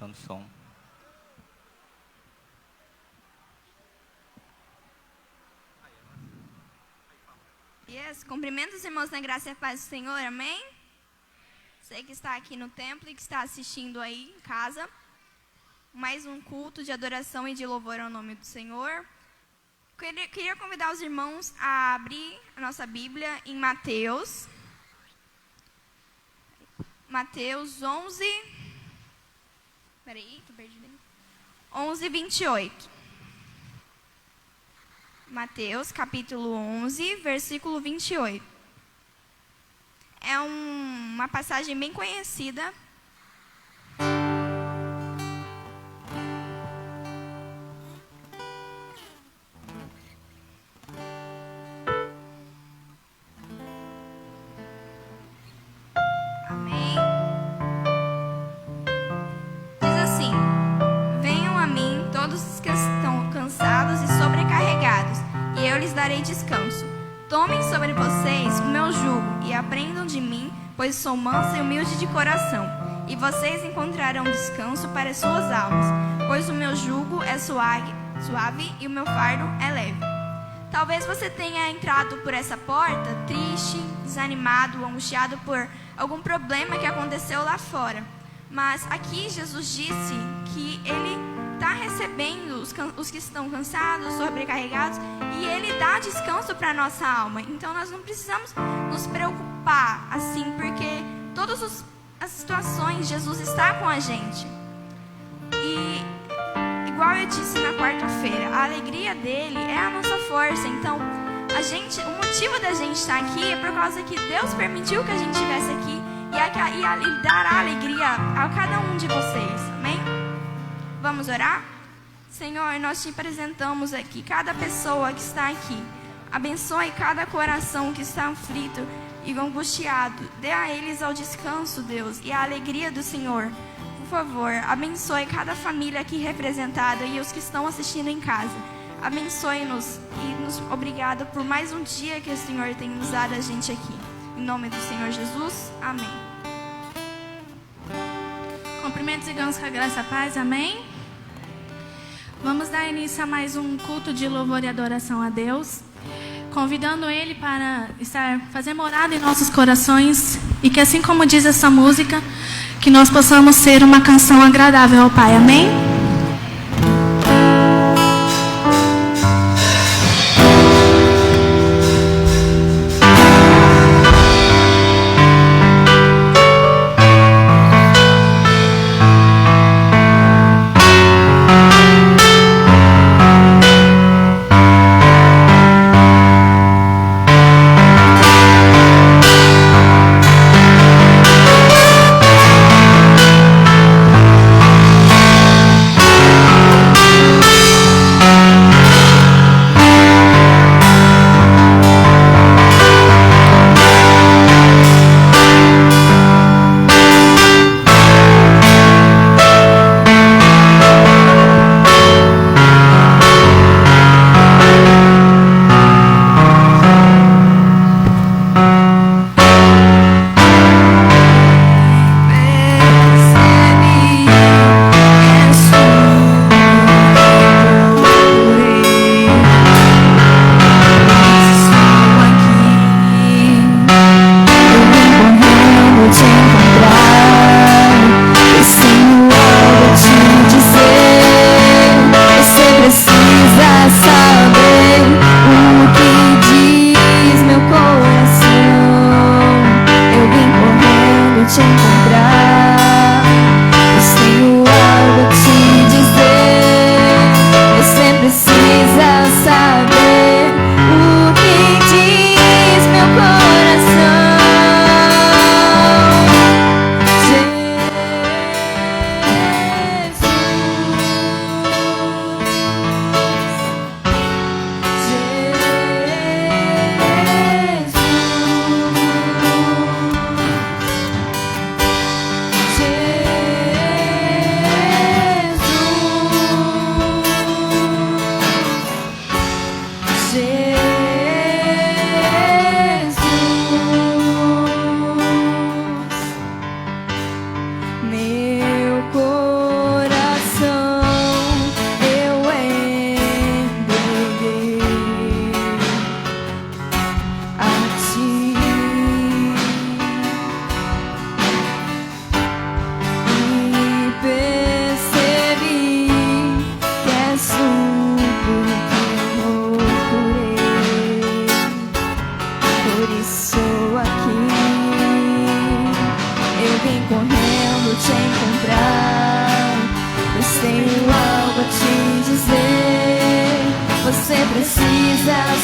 testando som. Yes. Cumprimento os irmãos na graça e a paz do Senhor, amém? Você que está aqui no templo e que está assistindo aí em casa. Mais um culto de adoração e de louvor ao nome do Senhor. Queria convidar os irmãos a abrir a nossa Bíblia em Mateus. Mateus 11... Peraí, tô perdida. 11:28. Mateus, capítulo 11, versículo 28. É uma passagem bem conhecida. Amém. Diz assim: venham a mim todos os que estão cansados e sobrecarregados, e eu lhes darei descanso. Tomem sobre vocês o meu jugo e aprendam de mim, pois sou manso e humilde de coração. E vocês encontrarão descanso para as suas almas, pois o meu jugo é suave e o meu fardo é leve. Talvez você tenha entrado por essa porta triste, desanimado, angustiado por algum problema que aconteceu lá fora. Mas aqui Jesus disse que Ele está recebendo os que estão cansados, sobrecarregados, e Ele dá descanso para a nossa alma. Então nós não precisamos nos preocupar assim, porque todas as situações Jesus está com a gente. E igual eu disse na quarta-feira, a alegria dele é a nossa força. Então o motivo da gente estar aqui é por causa que Deus permitiu que a gente estivesse aqui e Ele dará alegria a cada um de vocês. Amém? Vamos orar? Senhor, nós te apresentamos aqui cada pessoa que está aqui. Abençoe cada coração que está aflito e angustiado. Dê a eles ao descanso, Deus, e a alegria do Senhor. Por favor, abençoe cada família aqui representada e os que estão assistindo em casa. Abençoe-nos e nos obrigado por mais um dia que o Senhor tem nos dado a gente aqui. Em nome do Senhor Jesus, amém. Cumprimentos e irmãos com a graça e a paz, amém? Vamos dar início a mais um culto de louvor e adoração a Deus, convidando Ele para fazer morada em nossos corações, e que assim como diz essa música, que nós possamos ser uma canção agradável ao Pai, amém?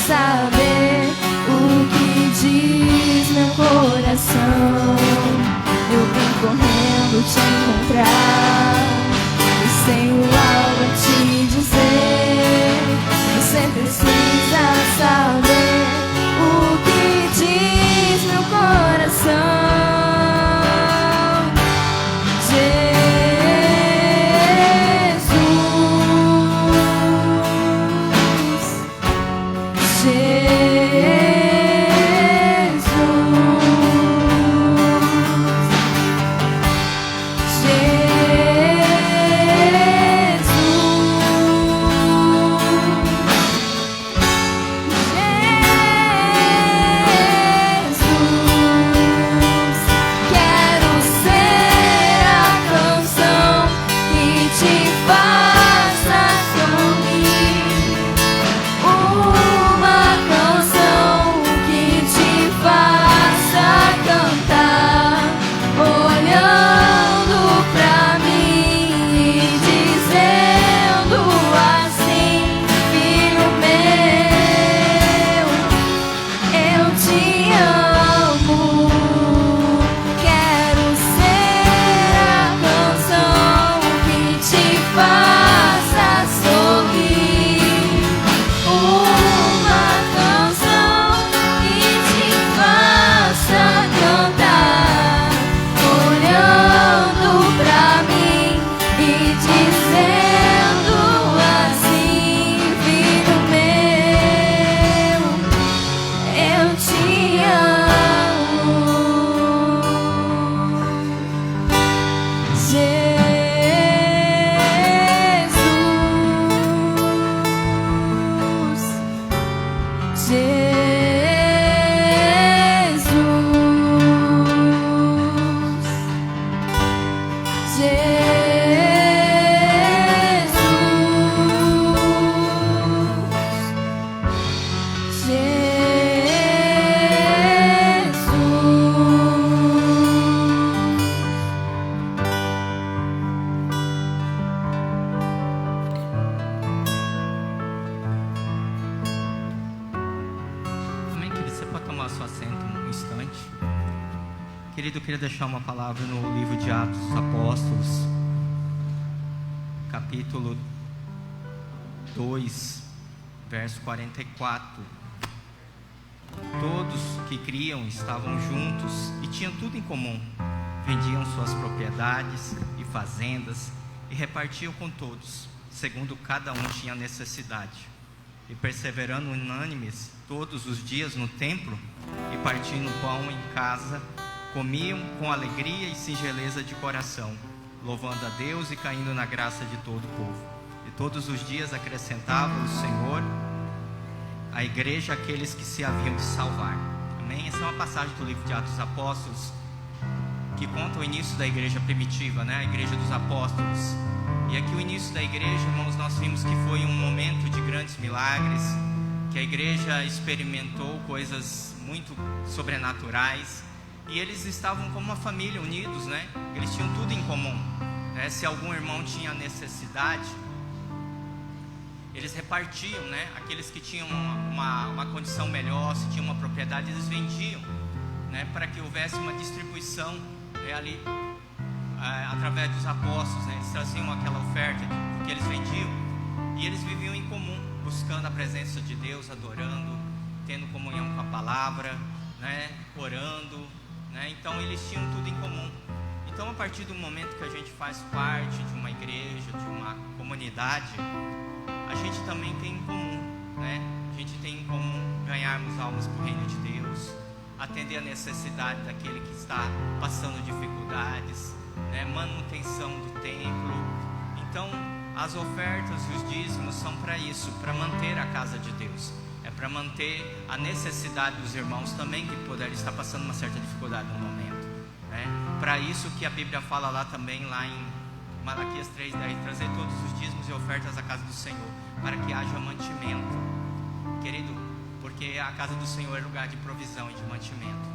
saber o que diz meu coração. Eu vim correndo te encontrar e tenho algo a te dizer. Você precisa saber o que diz meu coração. Querido, eu queria deixar uma palavra no livro de Atos dos Apóstolos, capítulo 2, verso 44. Todos que criam estavam juntos e tinham tudo em comum. Vendiam suas propriedades e fazendas e repartiam com todos, segundo cada um tinha necessidade. E perseverando unânimes todos os dias no templo e partindo pão em casa, comiam com alegria e singeleza de coração, louvando a Deus e caindo na graça de todo o povo. E todos os dias acrescentava o Senhor à igreja aqueles que se haviam de salvar. Amém? Essa é uma passagem do livro de Atos dos Apóstolos que conta o início da igreja primitiva, né? A igreja dos apóstolos. E aqui o início da igreja, irmãos, nós vimos que foi um momento de grandes milagres, que a igreja experimentou coisas muito sobrenaturais. E eles estavam como uma família, unidos, né? Eles tinham tudo em comum, né? Se algum irmão tinha necessidade, eles repartiam, né? Aqueles que tinham uma condição melhor, se tinham uma propriedade, eles vendiam, né? Para que houvesse uma distribuição, né? Ali, através dos apóstolos, né? Eles traziam aquela oferta que eles vendiam e eles viviam em comum, buscando a presença de Deus, adorando, tendo comunhão com a palavra, né? Orando. Então eles tinham tudo em comum. Então, a partir do momento que a gente faz parte de uma igreja, de uma comunidade, a gente também tem em comum, né? A gente tem em comum ganharmos almas para o reino de Deus, atender a necessidade daquele que está passando dificuldades, né? Manutenção do templo. Então, as ofertas e os dízimos são para isso, para manter a casa de Deus. É para manter a necessidade dos irmãos também que puderem estar passando uma certa dificuldade no momento, né? Para isso que a Bíblia fala lá também, lá em Malaquias 3:10, trazer todos os dízimos e ofertas à casa do Senhor, para que haja mantimento, querido, porque a casa do Senhor é lugar de provisão e de mantimento,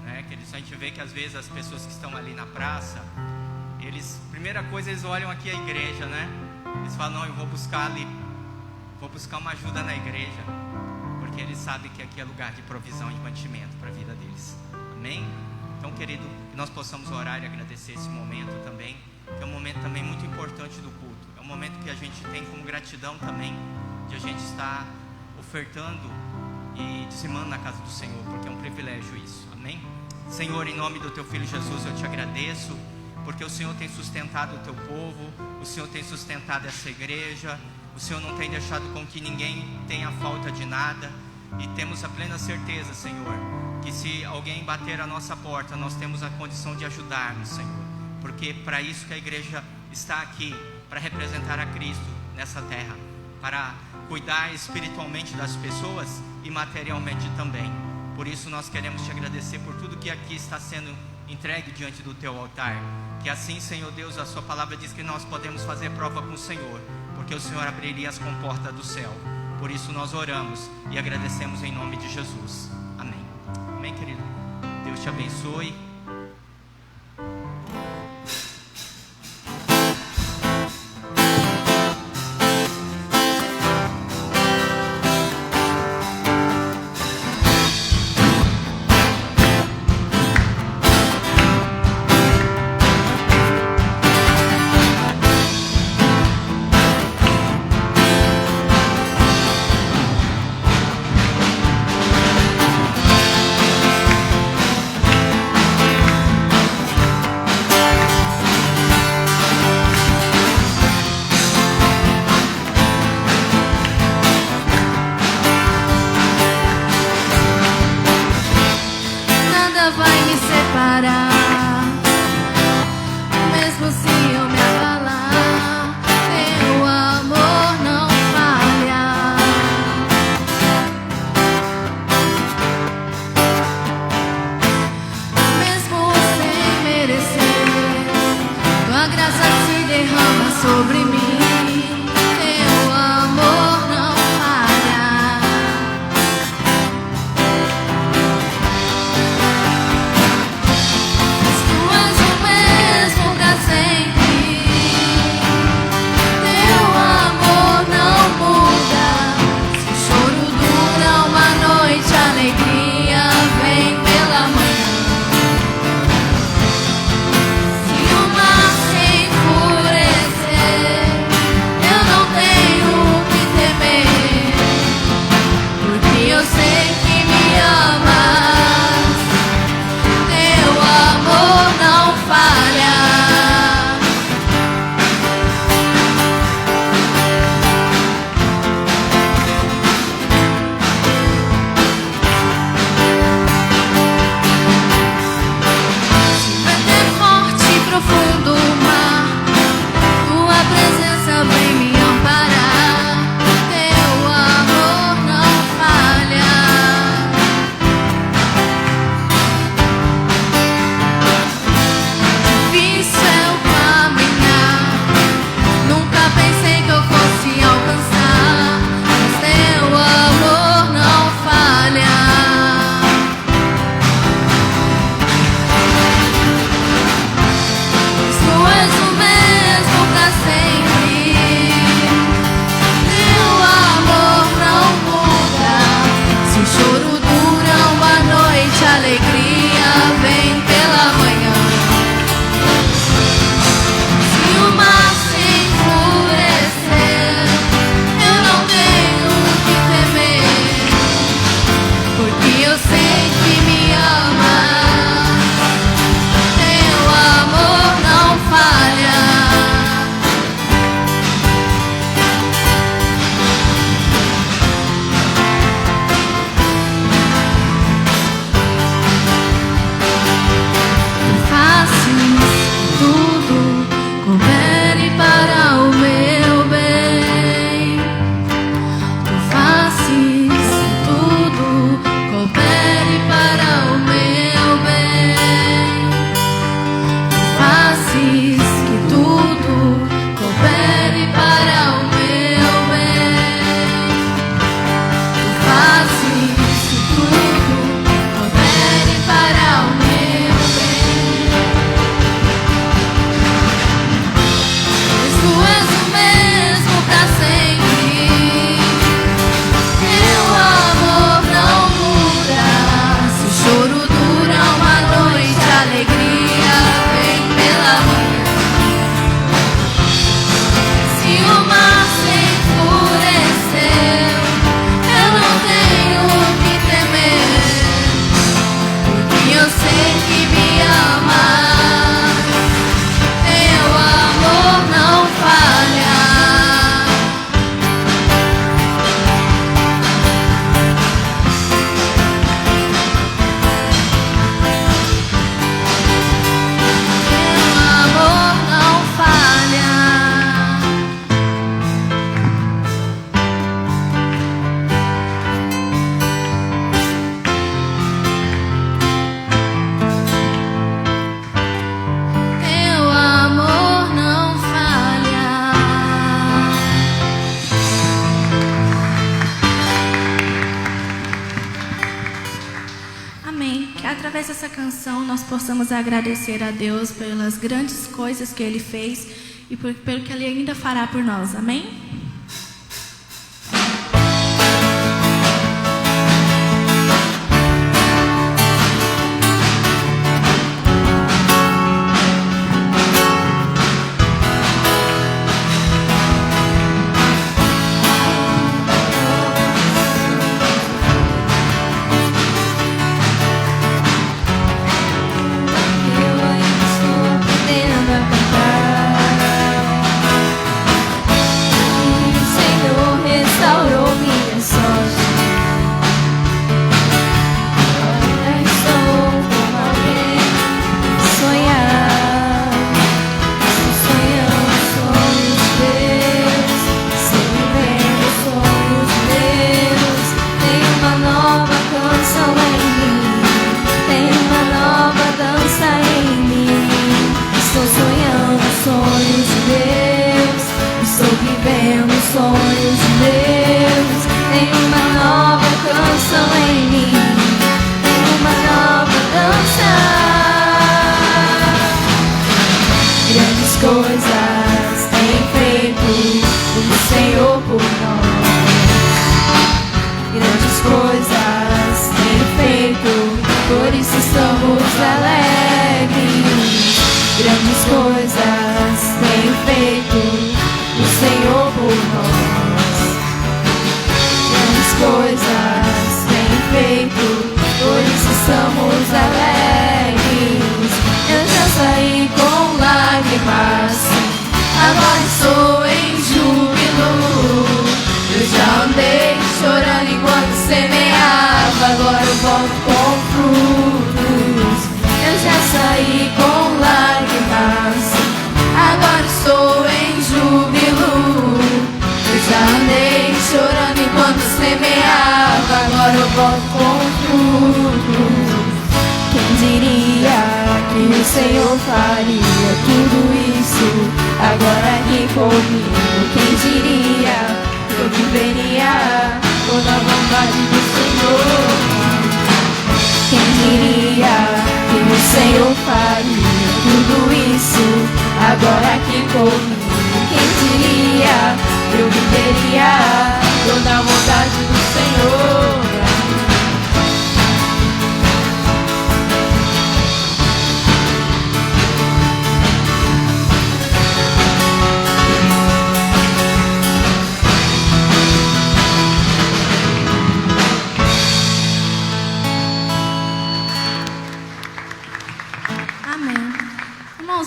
né? Querido, a gente vê que às vezes as pessoas que estão ali na praça, primeira coisa, eles olham aqui a igreja, né? Eles falam, não, eu vou buscar ali, vou buscar uma ajuda na igreja, porque porque eles sabem que aqui é lugar de provisão e mantimento para a vida deles. Amém? Então, querido, que nós possamos orar e agradecer esse momento também, que é um momento também muito importante do culto. É um momento que a gente tem como gratidão também, de a gente estar ofertando e dizimando na casa do Senhor, porque é um privilégio isso. Amém? Senhor, em nome do Teu Filho Jesus, eu te agradeço, porque o Senhor tem sustentado o Teu povo, o Senhor tem sustentado essa igreja, o Senhor não tem deixado com que ninguém tenha falta de nada, e temos a plena certeza, Senhor, que se alguém bater a nossa porta, nós temos a condição de ajudarmos, Senhor, porque para isso que a igreja está aqui, para representar a Cristo nessa terra, para cuidar espiritualmente das pessoas e materialmente também. Por isso nós queremos te agradecer por tudo que aqui está sendo entregue diante do teu altar. Que assim, Senhor Deus, a sua palavra diz que nós podemos fazer prova com o Senhor, porque o Senhor abriria as comportas do céu. Por isso nós oramos e agradecemos em nome de Jesus. Amém. Amém, querido. Deus te abençoe. Se o mar se enfurecer dessa canção nós possamos agradecer a Deus pelas grandes coisas que Ele fez e pelo que Ele ainda fará por nós. Amém?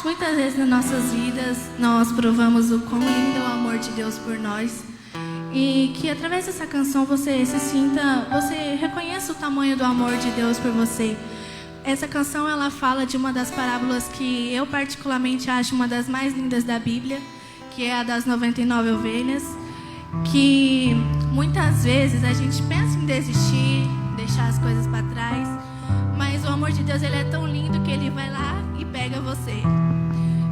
Muitas vezes nas nossas vidas nós provamos o quão lindo é o amor de Deus por nós, e que através dessa canção você reconheça o tamanho do amor de Deus por você. Essa canção ela fala de uma das parábolas que eu particularmente acho uma das mais lindas da Bíblia, que é a das 99 ovelhas, que muitas vezes a gente pensa em desistir, deixar as coisas para trás, mas o amor de Deus ele é tão lindo que ele vai lá e pega você.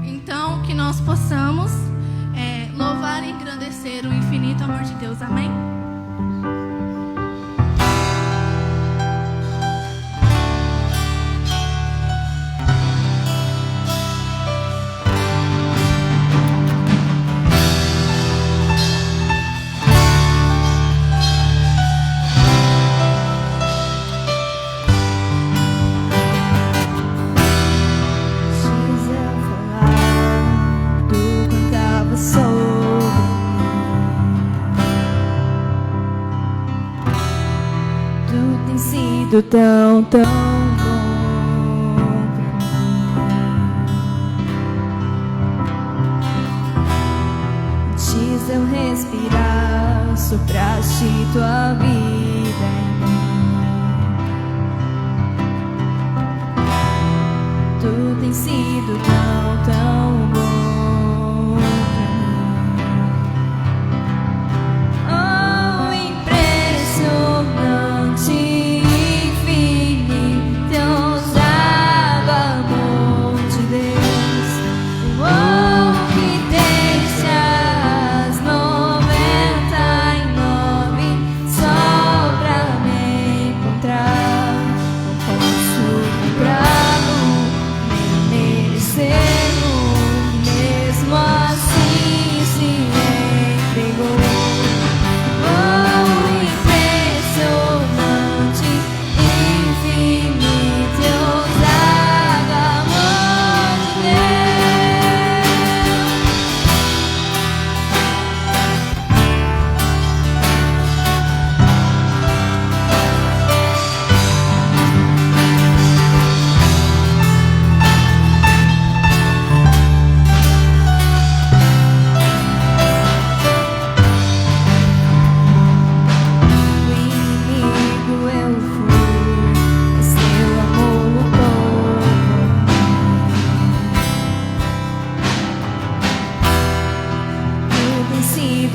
Então, que nós possamos louvar e engrandecer o infinito amor de Deus. Amém? Tão bom pra mim. Diz eu respirar, sopraste tua vida em mim. Tu tens sido tão bom pra mim. Oh, impressionante. Pra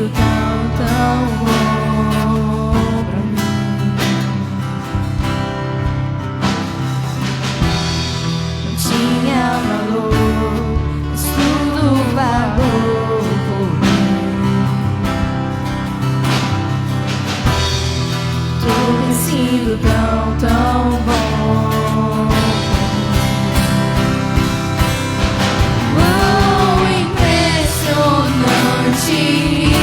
sido tão bom pra mim. Não tinha valor, mas tudo pagou por mim. Tudo tem sido tão bom. Infinito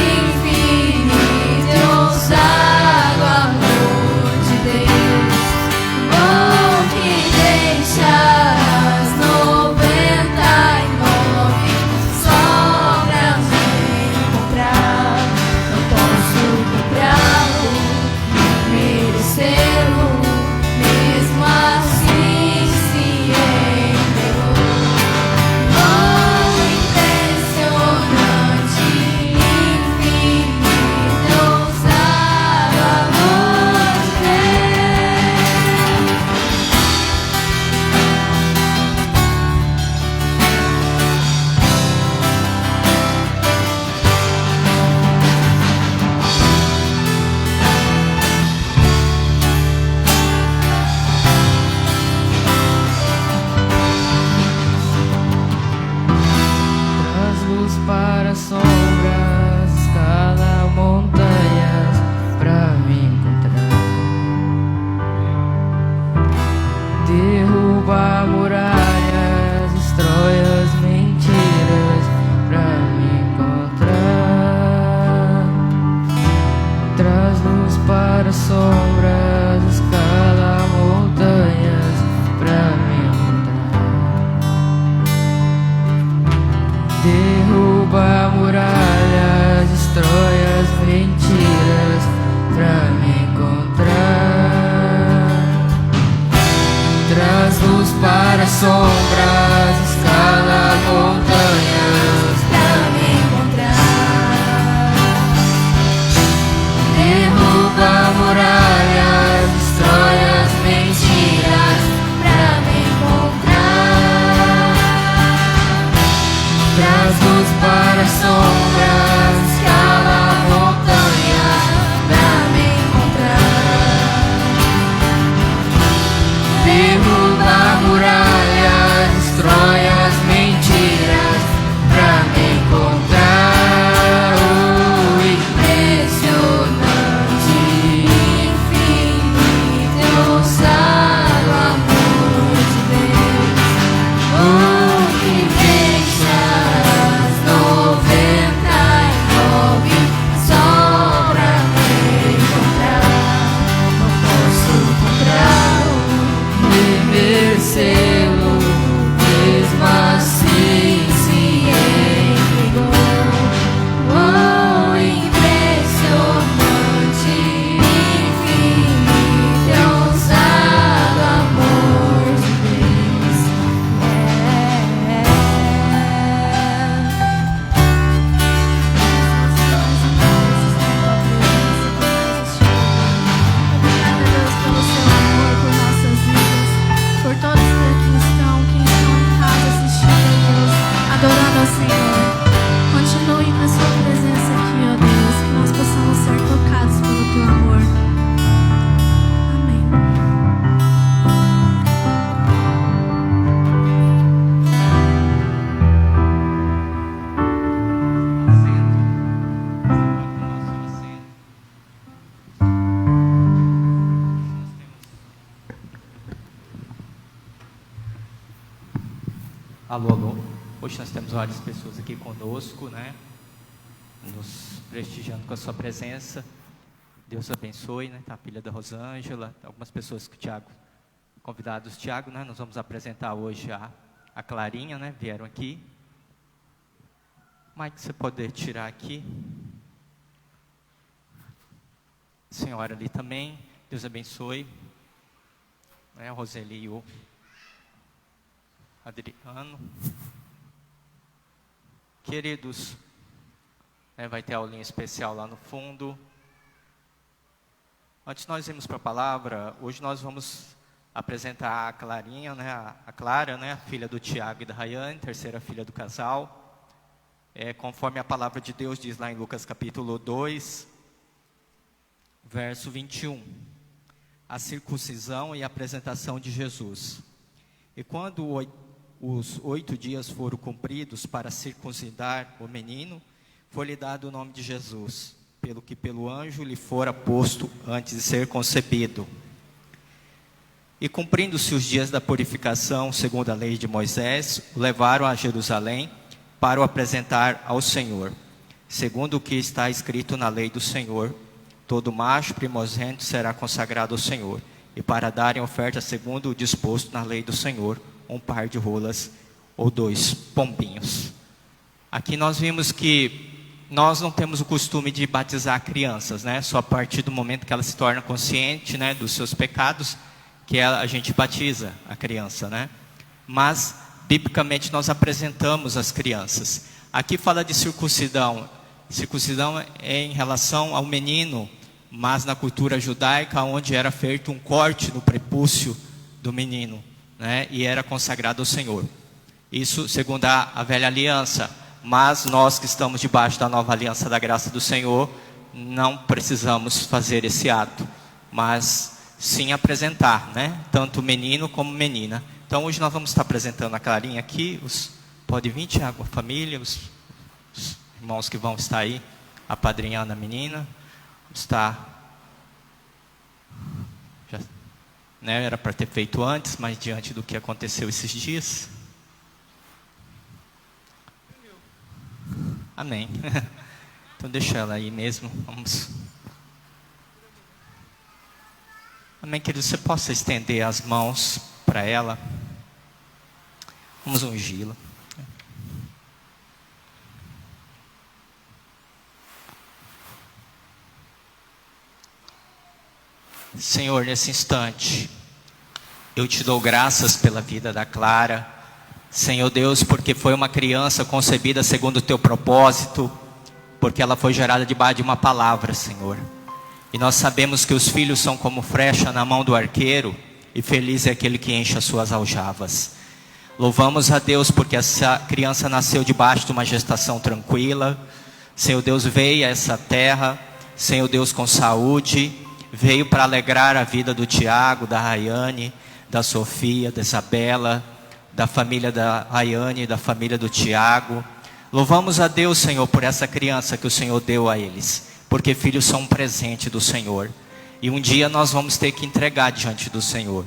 e ousado amor de Deus, bom que deixa as 99 só pra me encontrar. Não posso comprá-lo, merecê-lo, mesmo assim se entregou. Oh, impressionante, infinito, ousado amor de Deus. Traz luz para sombras, escala montanhas pra me encontrar. Derruba muralhas, destrói as mentiras pra me encontrar. Traz luz para sombras, escala montanhas pra me encontrar. Derruba muralhas, destrói as mentiras pra me encontrar. Traz luz para sombras, escala montanhas Pra me encontrar, derruba muralhas, destrói as mentiras pra me encontrar, traz luz para sombras, escala montanhas pra me encontrar, derruba muralhas, destrói as mentiras pra me encontrar. Oh, impressionante, infinito, ousado amor de Deus, oh, que deixa as 99 só pra me encontrar. Não posso comprá-lo, merecê-lo, mesmo assim se entregou. Oh, impressionante, infinito, ousado amor de Deus. Obrigada, Deus, pelo seu amor por nossas vidas, por todos que aqui estão, que estão em casa assistindo, Deus, adorando ao Senhor. Continue com a sua presença aqui, ó Deus, que nós possamos ser tocados pelo teu amor. Amém. Alô, alô. Hoje nós temos várias pessoas aqui conosco, né? Nos prestigiando com a sua presença. Deus abençoe, né? Tá a filha da Rosângela, algumas pessoas que o Tiago, convidados Tiago, né? Nós vamos apresentar hoje a Clarinha, né? Vieram aqui. Mike, você pode tirar aqui. Senhora ali também. Deus abençoe. Né? A Roseli e o Adriano. Queridos, né, vai ter aulinha especial lá no fundo. Antes de nós irmos para a palavra, hoje nós vamos apresentar a Clarinha, né, a Clara, né, a filha do Tiago e da Rayane, terceira filha do casal. conforme a palavra de Deus diz lá em Lucas capítulo 2, verso 21. A circuncisão e a apresentação de Jesus. E quando os 8 dias foram cumpridos para circuncidar o menino, foi-lhe dado o nome de Jesus, pelo que pelo anjo lhe fora posto antes de ser concebido. E cumprindo-se os dias da purificação, segundo a lei de Moisés, o levaram a Jerusalém para o apresentar ao Senhor. Segundo o que está escrito na lei do Senhor, todo macho primogênito será consagrado ao Senhor. E para darem oferta segundo o disposto na lei do Senhor, um par de rolas ou 2 pombinhos. Aqui nós vimos que nós não temos o costume de batizar crianças, né? Só a partir do momento que ela se torna consciente, né, dos seus pecados, que a gente batiza a criança, né? Mas, biblicamente, nós apresentamos as crianças. Aqui fala de circuncisão. Circuncisão é em relação ao menino, mas na cultura judaica, onde era feito um corte no prepúcio do menino, né? E era consagrado ao Senhor. Isso segundo a velha aliança. Mas nós que estamos debaixo da nova aliança da graça do Senhor, não precisamos fazer esse ato, mas sim apresentar, né? Tanto o menino como menina. Então hoje nós vamos estar apresentando a Clarinha aqui. Pode vir, Tiago, a família, os irmãos que vão estar aí, apadrinhando a menina. Está, já, né, era para ter feito antes, mas diante do que aconteceu esses dias. Amém. Então deixa ela aí mesmo. Vamos. Amém, querido. Você possa estender as mãos para ela. Vamos ungí-la. Senhor, nesse instante, eu te dou graças pela vida da Clara. Senhor Deus, porque foi uma criança concebida segundo o teu propósito, porque ela foi gerada debaixo de uma palavra, Senhor. E nós sabemos que os filhos são como flecha na mão do arqueiro, e feliz é aquele que enche as suas aljavas. Louvamos a Deus porque essa criança nasceu debaixo de uma gestação tranquila. Senhor Deus, veio a essa terra, Senhor Deus, com saúde, veio para alegrar a vida do Tiago, da Rayane, da Sofia, da Isabela, da família da Rayane, da família do Tiago. Louvamos a Deus, Senhor, por essa criança que o Senhor deu a eles, porque filhos são um presente do Senhor, e um dia nós vamos ter que entregar diante do Senhor.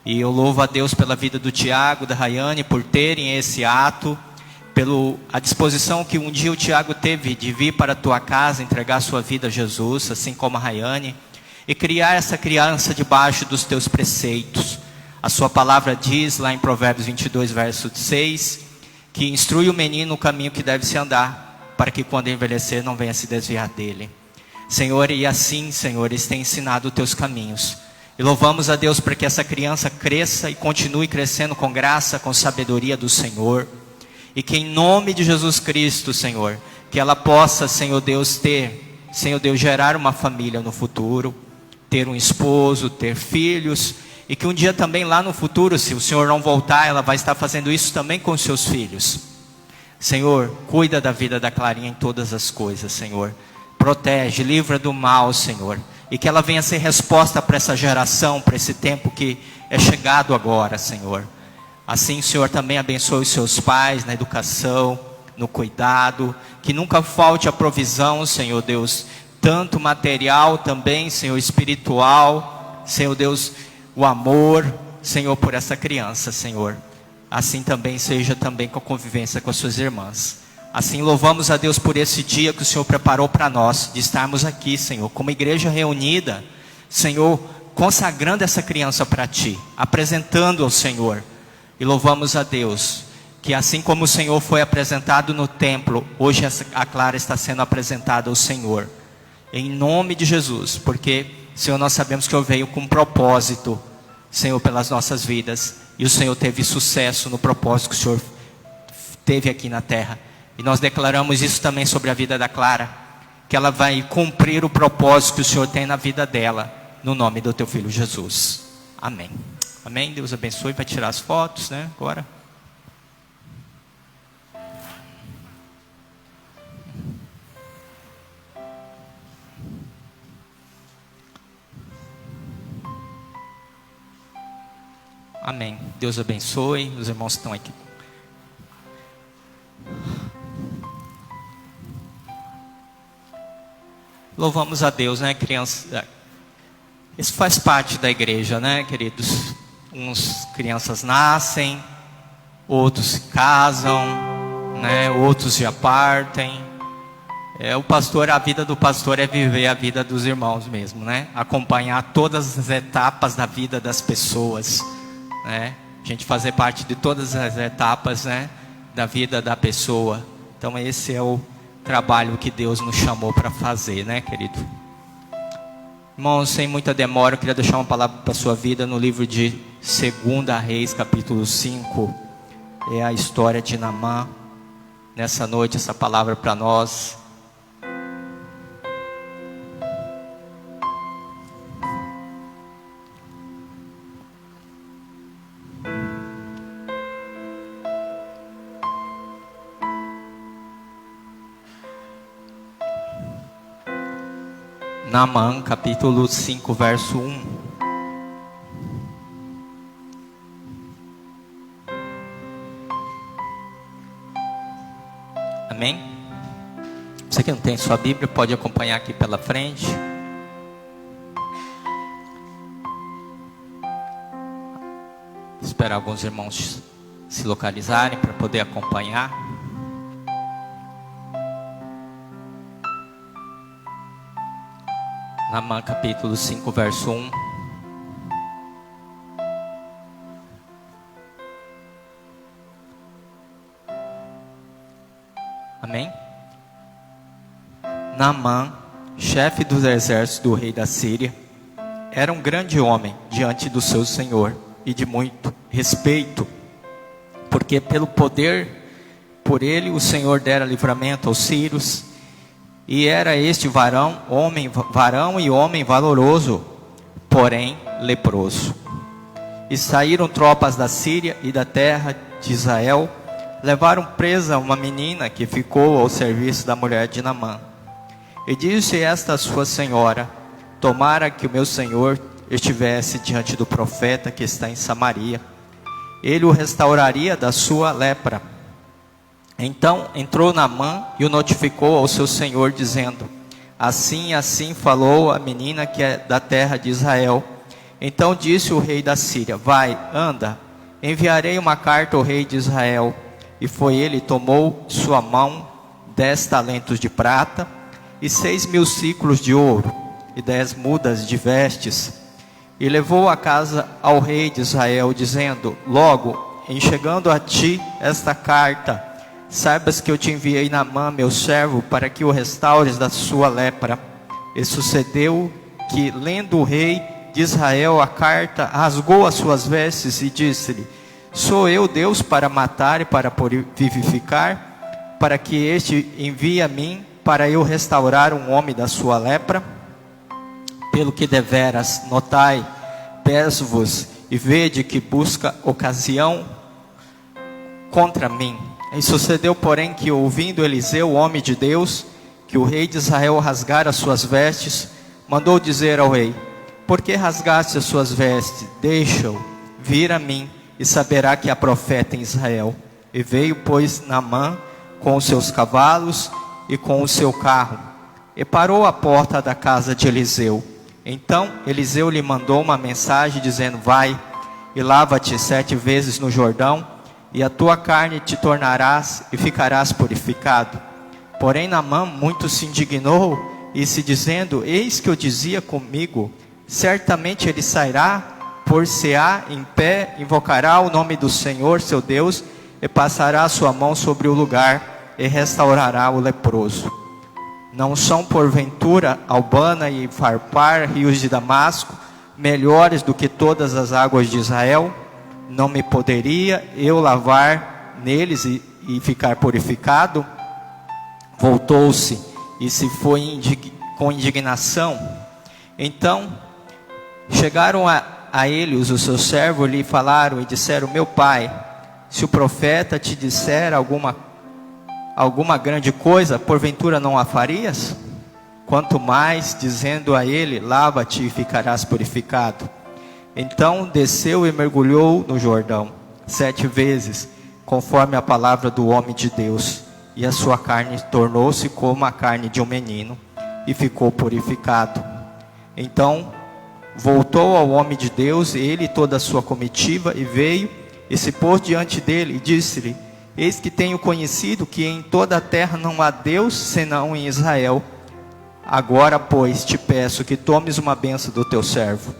E eu louvo a Deus pela vida do Tiago, da Rayane, por terem esse ato, pela disposição que um dia o Tiago teve de vir para a tua casa, entregar sua vida a Jesus, assim como a Rayane, e criar essa criança debaixo dos teus preceitos. A sua palavra diz lá em Provérbios 22, verso 6, que instrui o menino no caminho que deve se andar, para que quando envelhecer não venha se desviar dele. Senhor, e assim, Senhor, eles têm ensinado os teus caminhos. E louvamos a Deus para que essa criança cresça e continue crescendo com graça, com sabedoria do Senhor. E que em nome de Jesus Cristo, Senhor, que ela possa, Senhor Deus, Senhor Deus, gerar uma família no futuro, ter um esposo, ter filhos. E que um dia também lá no futuro, se o Senhor não voltar, ela vai estar fazendo isso também com os seus filhos. Senhor, cuida da vida da Clarinha em todas as coisas, Senhor. Protege, livra do mal, Senhor. E que ela venha ser resposta para essa geração, para esse tempo que é chegado agora, Senhor. Assim, Senhor, também abençoe os seus pais na educação, no cuidado. Que nunca falte a provisão, Senhor Deus. Tanto material também, Senhor, espiritual. Senhor Deus, o amor, Senhor, por essa criança, Senhor. Assim também seja também com a convivência com as suas irmãs. Assim louvamos a Deus por esse dia que o Senhor preparou para nós, de estarmos aqui, Senhor, como igreja reunida, Senhor, consagrando essa criança para Ti, apresentando ao Senhor. E louvamos a Deus, que assim como o Senhor foi apresentado no templo, hoje a Clara está sendo apresentada ao Senhor. Em nome de Jesus, porque, Senhor, nós sabemos que o Senhor veio com um propósito, Senhor, pelas nossas vidas. E o Senhor teve sucesso no propósito que o Senhor teve aqui na terra. E nós declaramos isso também sobre a vida da Clara, que ela vai cumprir o propósito que o Senhor tem na vida dela, no nome do teu filho Jesus. Amém. Amém. Deus abençoe. Vai tirar as fotos, né? Agora. Amém. Deus abençoe os irmãos que estão aqui. Louvamos a Deus, né, crianças? Isso faz parte da igreja, né, queridos? Uns crianças nascem, outros se casam, né? Outros já partem. O pastor, a vida do pastor é viver a vida dos irmãos mesmo, né? Acompanhar todas as etapas da vida das pessoas, né? A gente fazer parte de todas as etapas, né, da vida da pessoa. Então esse é o trabalho que Deus nos chamou para fazer, né, querido? Irmãos, sem muita demora, eu queria deixar uma palavra para a sua vida no livro de 2 Reis, capítulo 5. É a história de Naamã. Nessa noite, essa palavra para nós. Naamã, capítulo 5, verso 1. Amém? Você que não tem sua Bíblia, pode acompanhar aqui pela frente. Esperar alguns irmãos se localizarem para poder acompanhar. Naamã, capítulo 5, verso 1. Amém? Naamã, chefe dos exércitos do rei da Síria, era um grande homem diante do seu senhor e de muito respeito, porque pelo poder, por ele o Senhor dera livramento aos sírios. E era este varão e homem valoroso, porém leproso. E saíram tropas da Síria e da terra de Israel, levaram presa uma menina que ficou ao serviço da mulher de Naamã. E disse esta a sua senhora: tomara que o meu senhor estivesse diante do profeta que está em Samaria, ele o restauraria da sua lepra. Então entrou Naamã e o notificou ao seu senhor, dizendo: assim falou a menina que é da terra de Israel. Então disse o rei da Síria: vai, anda, enviarei uma carta ao rei de Israel. E foi ele, tomou sua mão 10 talentos de prata e 6.000 siclos de ouro e 10 mudas de vestes, e levou a casa ao rei de Israel, dizendo: logo em chegando a ti esta carta, saibas que eu te enviei Naamã, meu servo, para que o restaures da sua lepra. E sucedeu que, lendo o rei de Israel a carta, rasgou as suas vestes e disse-lhe: sou eu Deus para matar e para vivificar, para que este envie a mim, para eu restaurar um homem da sua lepra? Pelo que deveras, notai, peço-vos e vede que busca ocasião contra mim. E sucedeu, porém, que ouvindo Eliseu, o homem de Deus, que o rei de Israel rasgara as suas vestes, mandou dizer ao rei: por que rasgaste as suas vestes? Deixa-o vir a mim, e saberá que há profeta em Israel. E veio, pois, Naamã com os seus cavalos e com o seu carro, e parou à porta da casa de Eliseu. Então Eliseu lhe mandou uma mensagem, dizendo: vai e lava-te 7 vezes no Jordão, e a tua carne te tornarás e ficarás purificado. Porém Naamã muito se indignou, e se dizendo: eis que eu dizia comigo, certamente ele sairá, por-se-á em pé, invocará o nome do Senhor seu Deus, e passará a sua mão sobre o lugar, e restaurará o leproso. Não são porventura Albana e Farpar, rios de Damasco, melhores do que todas as águas de Israel? Não me poderia eu lavar neles e ficar purificado? Voltou-se e se foi com indignação. Então chegaram a ele os seus servos, lhe falaram e disseram: meu pai, se o profeta te disser alguma grande coisa, porventura não a farias? Quanto mais dizendo a ele: lava-te e ficarás purificado. Então desceu e mergulhou no Jordão 7 vezes, conforme a palavra do homem de Deus. E a sua carne tornou-se como a carne de um menino, e ficou purificado. Então voltou ao homem de Deus, ele e toda a sua comitiva, e veio e se pôs diante dele, e disse-lhe: eis que tenho conhecido que em toda a terra não há Deus senão em Israel. Agora, pois, te peço que tomes uma bênção do teu servo.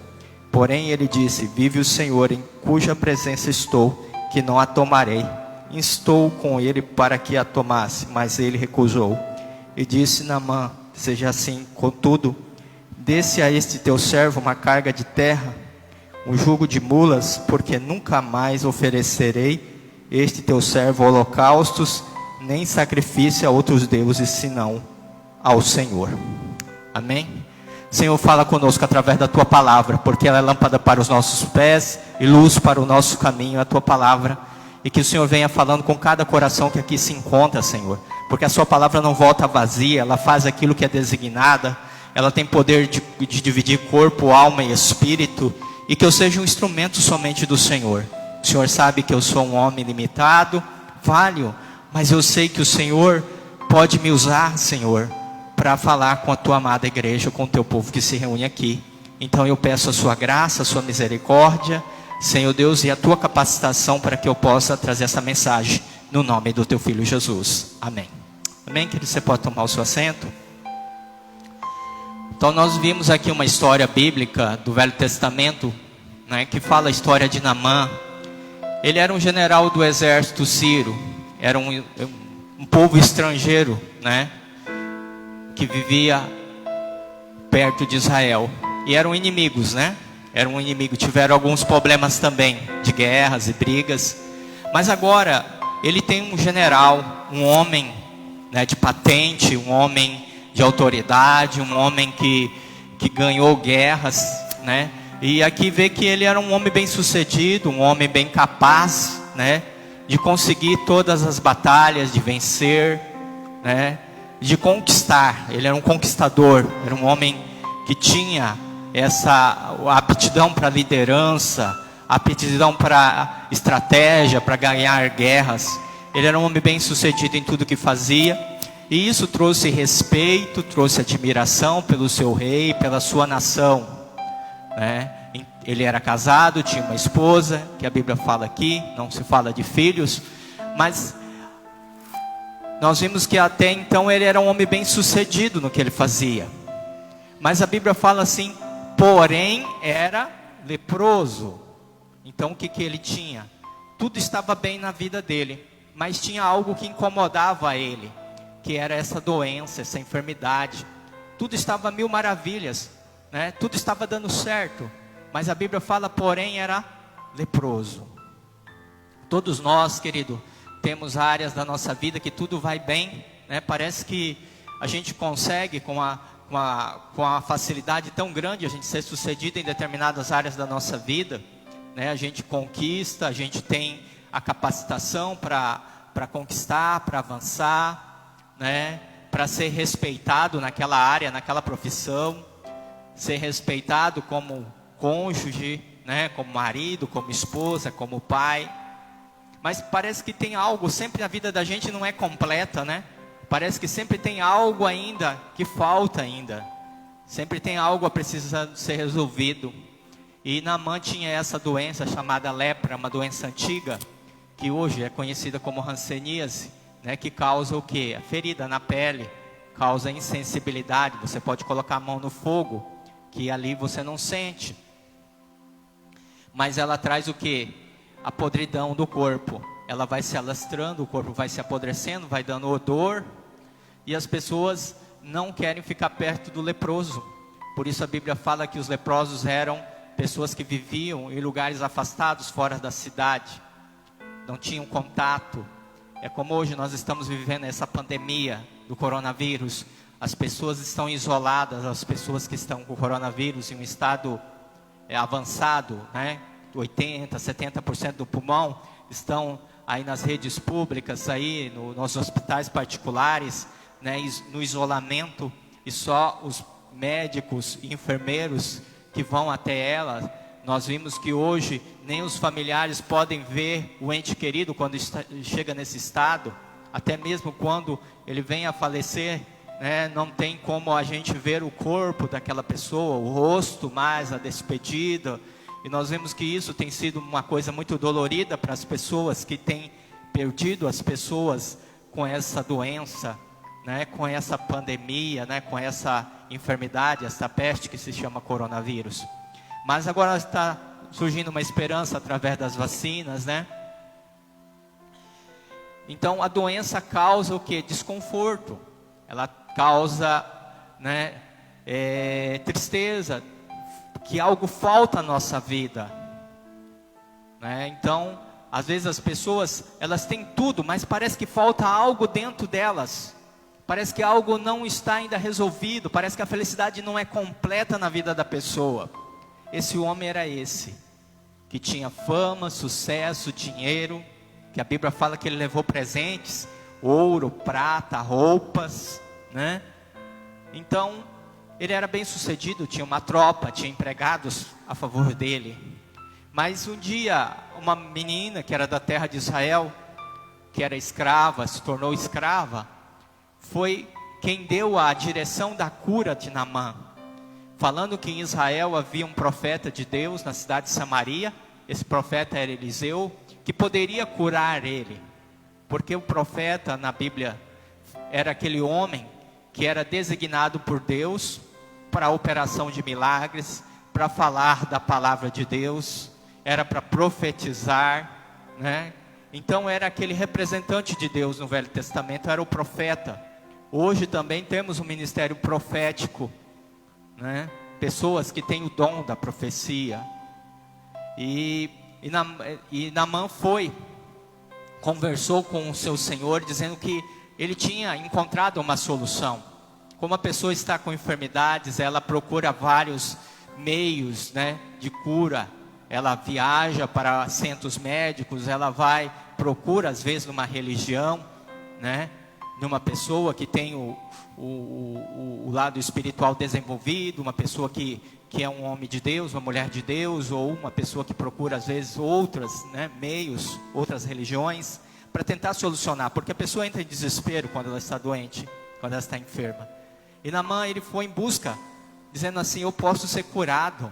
Porém ele disse: vive o Senhor, em cuja presença estou, que não a tomarei. Instou com ele para que a tomasse, mas ele recusou. E disse Naamã: seja assim, contudo, desse a este teu servo uma carga de terra, um jugo de mulas, porque nunca mais oferecerei este teu servo holocaustos, nem sacrifício a outros deuses, senão ao Senhor. Amém? Senhor, fala conosco através da tua palavra, porque ela é lâmpada para os nossos pés e luz para o nosso caminho, a tua palavra. E que o Senhor venha falando com cada coração que aqui se encontra, Senhor, porque a sua palavra não volta vazia, ela faz aquilo que é designada. Ela tem poder de dividir corpo, alma e espírito. E que eu seja um instrumento somente do Senhor. O Senhor sabe que eu sou um homem limitado, falho, mas eu sei que o Senhor pode me usar, Senhor, para falar com a tua amada igreja, com o teu povo que se reúne aqui. Então eu peço a sua graça, a sua misericórdia, Senhor Deus, e a tua capacitação para que eu possa trazer essa mensagem no nome do teu Filho Jesus. Amém. Amém, querido? Você pode tomar o seu assento? Então nós vimos aqui uma história bíblica do Velho Testamento, né, que fala a história de Naamã. Ele era um general do exército sírio, era um povo estrangeiro, né, que vivia perto de Israel. E eram inimigos, né? Eram inimigos, tiveram alguns problemas também, de guerras e brigas. Mas agora, ele tem um general, um homem, né, de patente, um homem de autoridade, um homem que ganhou guerras, né? E aqui vê que ele era um homem bem sucedido, um homem bem capaz, né, de conseguir todas as batalhas, de vencer, né, de conquistar. Ele era um conquistador, era um homem que tinha essa aptidão para liderança, aptidão para estratégia, para ganhar guerras. Ele era um homem bem sucedido em tudo que fazia. E isso trouxe respeito, trouxe admiração pelo seu rei, pela sua nação, né? Ele era casado, tinha uma esposa, que a Bíblia fala aqui, não se fala de filhos, mas nós vimos que até então ele era um homem bem sucedido no que ele fazia. Mas a Bíblia fala assim: porém era leproso. Então o que ele tinha? Tudo estava bem na vida dele, mas tinha algo que incomodava ele, que era essa doença, essa enfermidade. Tudo estava mil maravilhas, né? Tudo estava dando certo, mas a Bíblia fala, porém era leproso. Todos nós, querido, temos áreas da nossa vida que tudo vai bem, né? Parece que a gente consegue com a facilidade tão grande a gente ser sucedido em determinadas áreas da nossa vida, né? A gente conquista, a gente tem a capacitação para conquistar, para avançar, né, para ser respeitado naquela área, naquela profissão, ser respeitado como cônjuge, né, como marido, como esposa, como pai. Mas parece que tem algo, sempre a vida da gente não é completa, né? Parece que sempre tem algo ainda que falta ainda. Sempre tem algo a precisar ser resolvido. E Naamã tinha essa doença chamada lepra, uma doença antiga, que hoje é conhecida como hanseníase, né, que causa o quê? A ferida na pele, causa insensibilidade. Você pode colocar a mão no fogo, que ali você não sente. Mas ela traz o quê? A podridão do corpo. Ela vai se alastrando, o corpo vai se apodrecendo, vai dando odor. E as pessoas não querem ficar perto do leproso. Por isso a Bíblia fala que os leprosos eram pessoas que viviam em lugares afastados, fora da cidade. Não tinham contato. É como hoje nós estamos vivendo essa pandemia do coronavírus. As pessoas estão isoladas, as pessoas que estão com o coronavírus em um estado avançado, né? 80%, 70% do pulmão estão aí nas redes públicas, aí nos hospitais particulares, né? No isolamento, e só os médicos e enfermeiros que vão até ela, Nós vimos que hoje nem os familiares podem ver o ente querido quando chega nesse estado. Até mesmo quando ele vem a falecer, né, não tem como a gente ver o corpo daquela pessoa, o rosto mais, a despedida. E nós vemos que isso tem sido uma coisa muito dolorida para as pessoas que têm perdido as pessoas com essa doença, né, com essa pandemia, né, com essa enfermidade, essa peste que se chama coronavírus. Mas agora está surgindo uma esperança através das vacinas, né? Então a doença causa o que? Desconforto. Ela causa, né, tristeza, que algo falta na nossa vida, né? Então, às vezes as pessoas, elas têm tudo, mas parece que falta algo dentro delas. Parece que algo não está ainda resolvido, parece que a felicidade não é completa na vida da pessoa. Esse homem era esse, que tinha fama, sucesso, dinheiro, que a Bíblia fala que ele levou presentes, ouro, prata, roupas, né? Então, ele era bem sucedido, tinha uma tropa, tinha empregados a favor dele. Mas um dia, uma menina que era da terra de Israel, que era escrava, se tornou escrava, foi quem deu a direção da cura de Naamã, falando que em Israel havia um profeta de Deus na cidade de Samaria. Esse profeta era Eliseu, que poderia curar ele, porque o profeta na Bíblia era aquele homem que era designado por Deus para a operação de milagres, para falar da palavra de Deus, era para profetizar, né? Então era aquele representante de Deus no Velho Testamento, era o profeta. Hoje também temos um ministério profético, né? Pessoas que têm o dom da profecia. E Naamã conversou com o seu Senhor, dizendo que ele tinha encontrado uma solução. Como a pessoa está com enfermidades, ela procura vários meios, né, de cura. Ela viaja para centros médicos, ela procura às vezes numa religião, né, numa pessoa que tem o lado espiritual desenvolvido, uma pessoa que é um homem de Deus, uma mulher de Deus, ou uma pessoa que procura às vezes outras, né, meios, outras religiões, para tentar solucionar, porque a pessoa entra em desespero quando ela está doente, quando ela está enferma. E Naamã, ele foi em busca, dizendo assim: eu posso ser curado,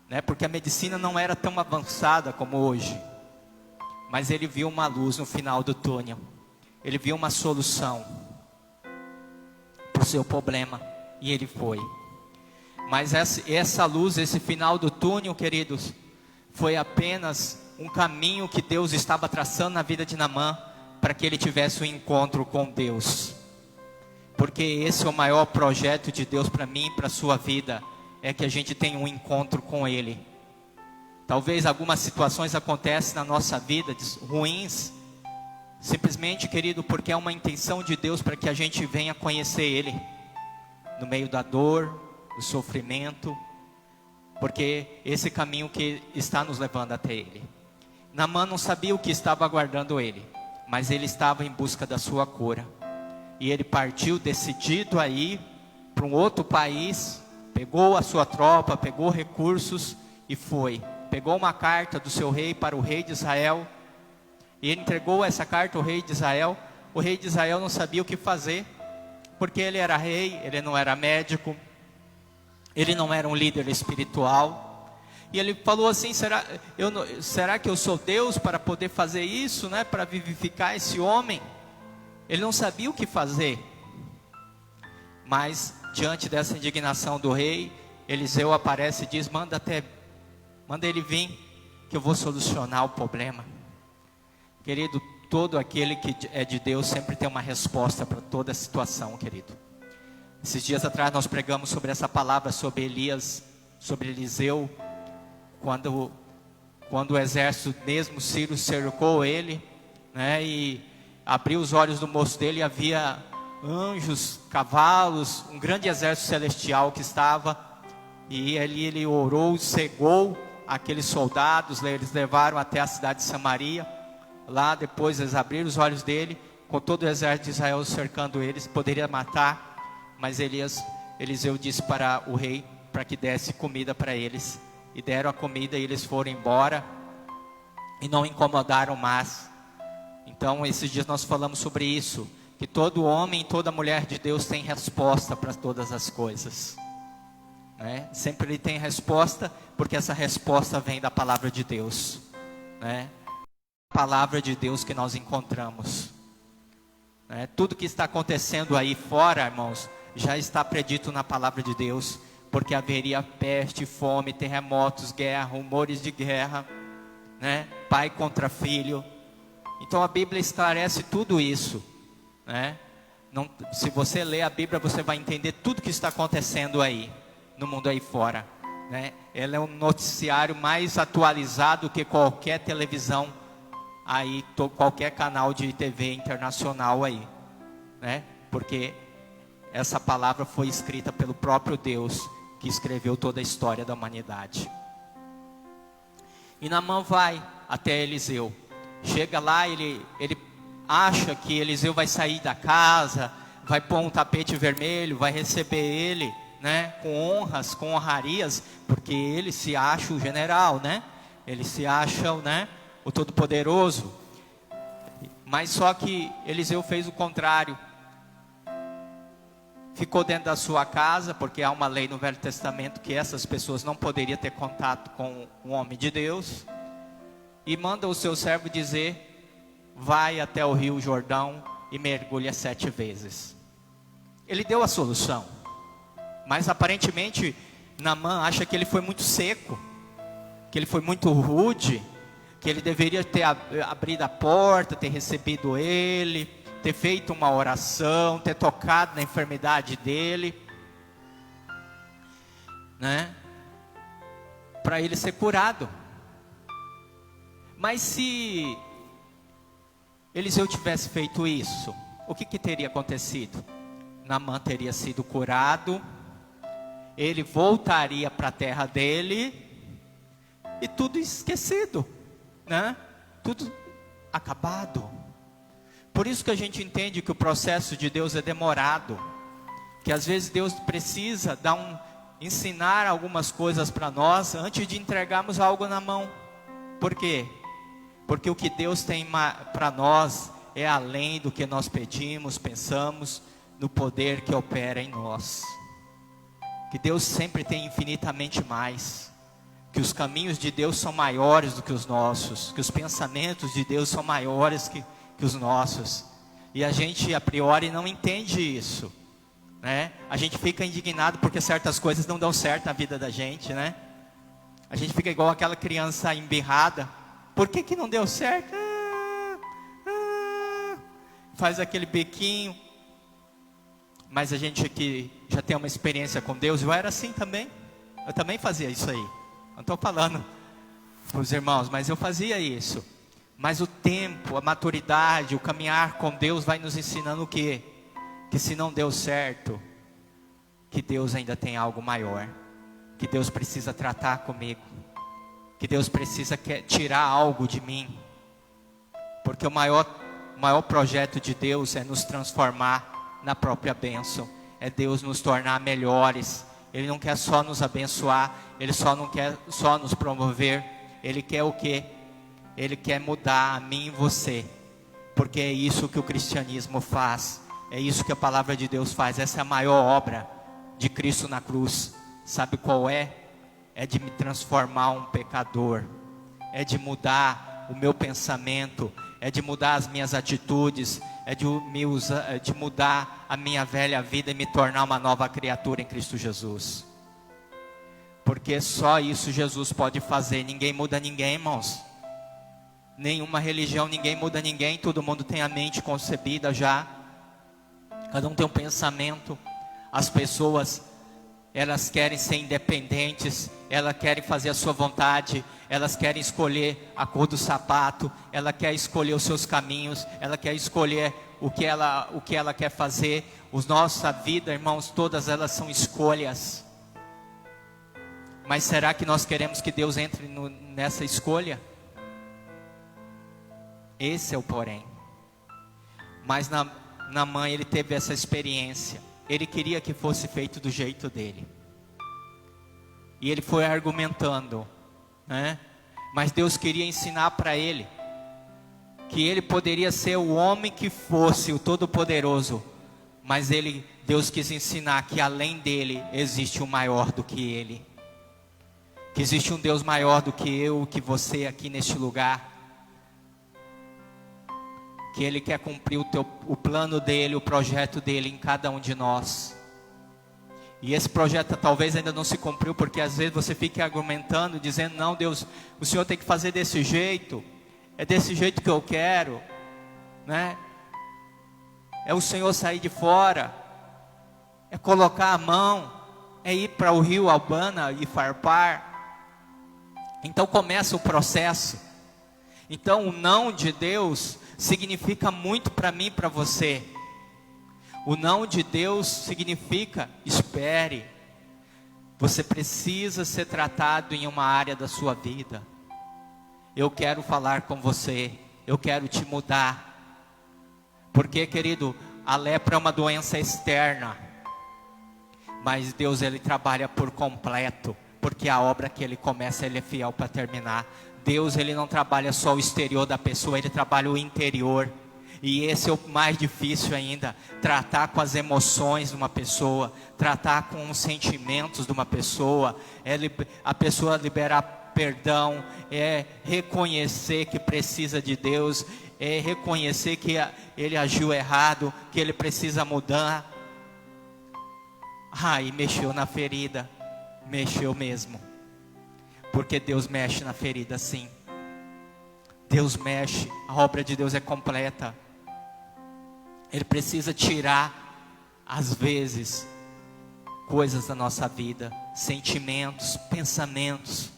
né, porque a medicina não era tão avançada como hoje. Mas ele viu uma luz no final do túnel, ele viu uma solução para o seu problema, e ele foi. Mas essa luz, esse final do túnel, queridos, foi apenas um caminho que Deus estava traçando na vida de Naamã, para que ele tivesse um encontro com Deus. Porque esse é o maior projeto de Deus para mim e para a sua vida, é que a gente tenha um encontro com Ele. Talvez algumas situações acontecem na nossa vida, ruins, simplesmente, querido, porque é uma intenção de Deus para que a gente venha conhecer Ele, no meio da dor, do sofrimento, porque esse caminho que está nos levando até Ele. Naamã não sabia o que estava aguardando ele, mas ele estava em busca da sua cura. E ele partiu decidido a ir para um outro país, pegou a sua tropa, pegou recursos e foi. Pegou uma carta do seu rei para o rei de Israel, e ele entregou essa carta ao rei de Israel. O rei de Israel não sabia o que fazer, porque ele era rei, ele não era médico, ele não era um líder espiritual. E ele falou assim: será que eu sou Deus para poder fazer isso, né? Para vivificar esse homem? Ele não sabia o que fazer. Mas diante dessa indignação do rei, Eliseu aparece e diz: manda ele vir, que eu vou solucionar o problema. Querido, todo aquele que é de Deus sempre tem uma resposta para toda situação, querido. Esses dias atrás nós pregamos sobre essa palavra, sobre Elias, sobre Eliseu, quando o exército mesmo sírio cercou ele, né, e abriu os olhos do moço dele, e havia anjos, cavalos, um grande exército celestial que estava, e ali ele orou, cegou aqueles soldados, eles levaram até a cidade de Samaria. Lá depois eles abriram os olhos dele, com todo o exército de Israel cercando eles, poderia matar, mas Eliseu disse para o rei, para que desse comida para eles, e deram a comida e eles foram embora e não incomodaram mais. Então, esses dias nós falamos sobre isso, que todo homem e toda mulher de Deus tem resposta para todas as coisas, né? Sempre ele tem resposta, porque essa resposta vem da palavra de Deus, né? A palavra de Deus que nós encontramos, né? Tudo que está acontecendo aí fora, irmãos, já está predito na palavra de Deus, porque haveria peste, fome, terremotos, guerra, rumores de guerra, né? Pai contra filho. Então a Bíblia esclarece tudo isso, né? Não, se você ler a Bíblia, você vai entender tudo que está acontecendo aí, no mundo aí fora, né? Ela é um noticiário mais atualizado que qualquer televisão aí, qualquer canal de TV internacional aí, né? Porque essa palavra foi escrita pelo próprio Deus, que escreveu toda a história da humanidade. E Naamã vai até Eliseu. Chega lá, ele acha que Eliseu vai sair da casa, vai pôr um tapete vermelho, vai receber ele, né, com honras, com honrarias, porque ele se acha o general, né? Ele se acha, né, o todo-poderoso. Mas só que Eliseu fez o contrário. Ficou dentro da sua casa, porque há uma lei no Velho Testamento que essas pessoas não poderiam ter contato com um homem de Deus. E manda o seu servo dizer: vai até o rio Jordão e mergulha 7 vezes. Ele deu a solução, mas aparentemente Naamã acha que ele foi muito seco, que ele foi muito rude, que ele deveria ter abrido a porta, ter recebido ele, ter feito uma oração, ter tocado na enfermidade dele, né, para ele ser curado. Mas se Eliseu tivesse feito isso, o que teria acontecido? Naamã teria sido curado, ele voltaria para a terra dele e tudo esquecido, né? Tudo acabado. Por isso que a gente entende que o processo de Deus é demorado, que às vezes Deus precisa ensinar algumas coisas para nós antes de entregarmos algo na mão. Por quê? Porque o que Deus tem para nós é além do que nós pedimos, pensamos, no poder que opera em nós. Que Deus sempre tem infinitamente mais. Que os caminhos de Deus são maiores do que os nossos. Que os pensamentos de Deus são maiores que os nossos. E a gente a priori não entende isso, né? A gente fica indignado porque certas coisas não dão certo na vida da gente, né? A gente fica igual aquela criança embirrada. Por que não deu certo? Faz aquele bequinho. Mas a gente que já tem uma experiência com Deus, eu era assim também. Eu também fazia isso aí. Não estou falando para os irmãos, mas eu fazia isso. Mas o tempo, a maturidade, o caminhar com Deus vai nos ensinando o quê? Que se não deu certo, que Deus ainda tem algo maior. Que Deus precisa tratar comigo. Que Deus precisa tirar algo de mim. Porque o maior projeto de Deus é nos transformar na própria bênção. É Deus nos tornar melhores. Ele não quer só nos abençoar. Ele não quer só nos promover. Ele quer o quê? Ele quer mudar a mim e você. Porque é isso que o cristianismo faz. É isso que a palavra de Deus faz. Essa é a maior obra de Cristo na cruz. Sabe qual é? É de me transformar um pecador. É de mudar o meu pensamento. É de mudar as minhas atitudes. É de mudar a minha velha vida e me tornar uma nova criatura em Cristo Jesus. Porque só isso Jesus pode fazer. Ninguém muda ninguém, irmãos. Nenhuma religião, ninguém muda ninguém. Todo mundo tem a mente concebida já. Cada um tem um pensamento. As pessoas, elas querem ser independentes. Elas querem fazer a sua vontade. Elas querem escolher a cor do sapato. Ela quer escolher os seus caminhos. Ela quer escolher o que ela quer fazer. Nossa vida, irmãos, todas elas são escolhas. Mas será que nós queremos que Deus entre nessa escolha? Esse é o porém. Mas Naamã, ele teve essa experiência. Ele queria que fosse feito do jeito dele. E ele foi argumentando, né? Mas Deus queria ensinar para ele que ele poderia ser o homem que fosse, o Todo-Poderoso, mas Deus quis ensinar que além dele existe um maior do que ele, que existe um Deus maior do que eu, que você aqui neste lugar, que Ele quer cumprir o plano dele, o projeto dele em cada um de nós. E esse projeto talvez ainda não se cumpriu, porque às vezes você fica argumentando, dizendo: não, Deus, o Senhor tem que fazer desse jeito, é desse jeito que eu quero, né? É o Senhor sair de fora, é colocar a mão, é ir para o rio Albana e farpar. Então começa o processo. Então o não de Deus significa muito para mim e para você. O não de Deus significa: espere. Você precisa ser tratado em uma área da sua vida. Eu quero falar com você, eu quero te mudar. Porque, querido, a lepra é uma doença externa, mas Deus, Ele trabalha por completo, porque a obra que Ele começa, Ele é fiel para terminar. Deus, Ele não trabalha só o exterior da pessoa, Ele trabalha o interior. E esse é o mais difícil ainda, tratar com as emoções de uma pessoa, tratar com os sentimentos de uma pessoa, a pessoa liberar perdão, é reconhecer que precisa de Deus, é reconhecer que ele agiu errado, que ele precisa mudar. E mexeu na ferida, mexeu mesmo, porque Deus mexe na ferida sim. Deus mexe, a obra de Deus é completa. Ele precisa tirar, às vezes, coisas da nossa vida, sentimentos, pensamentos.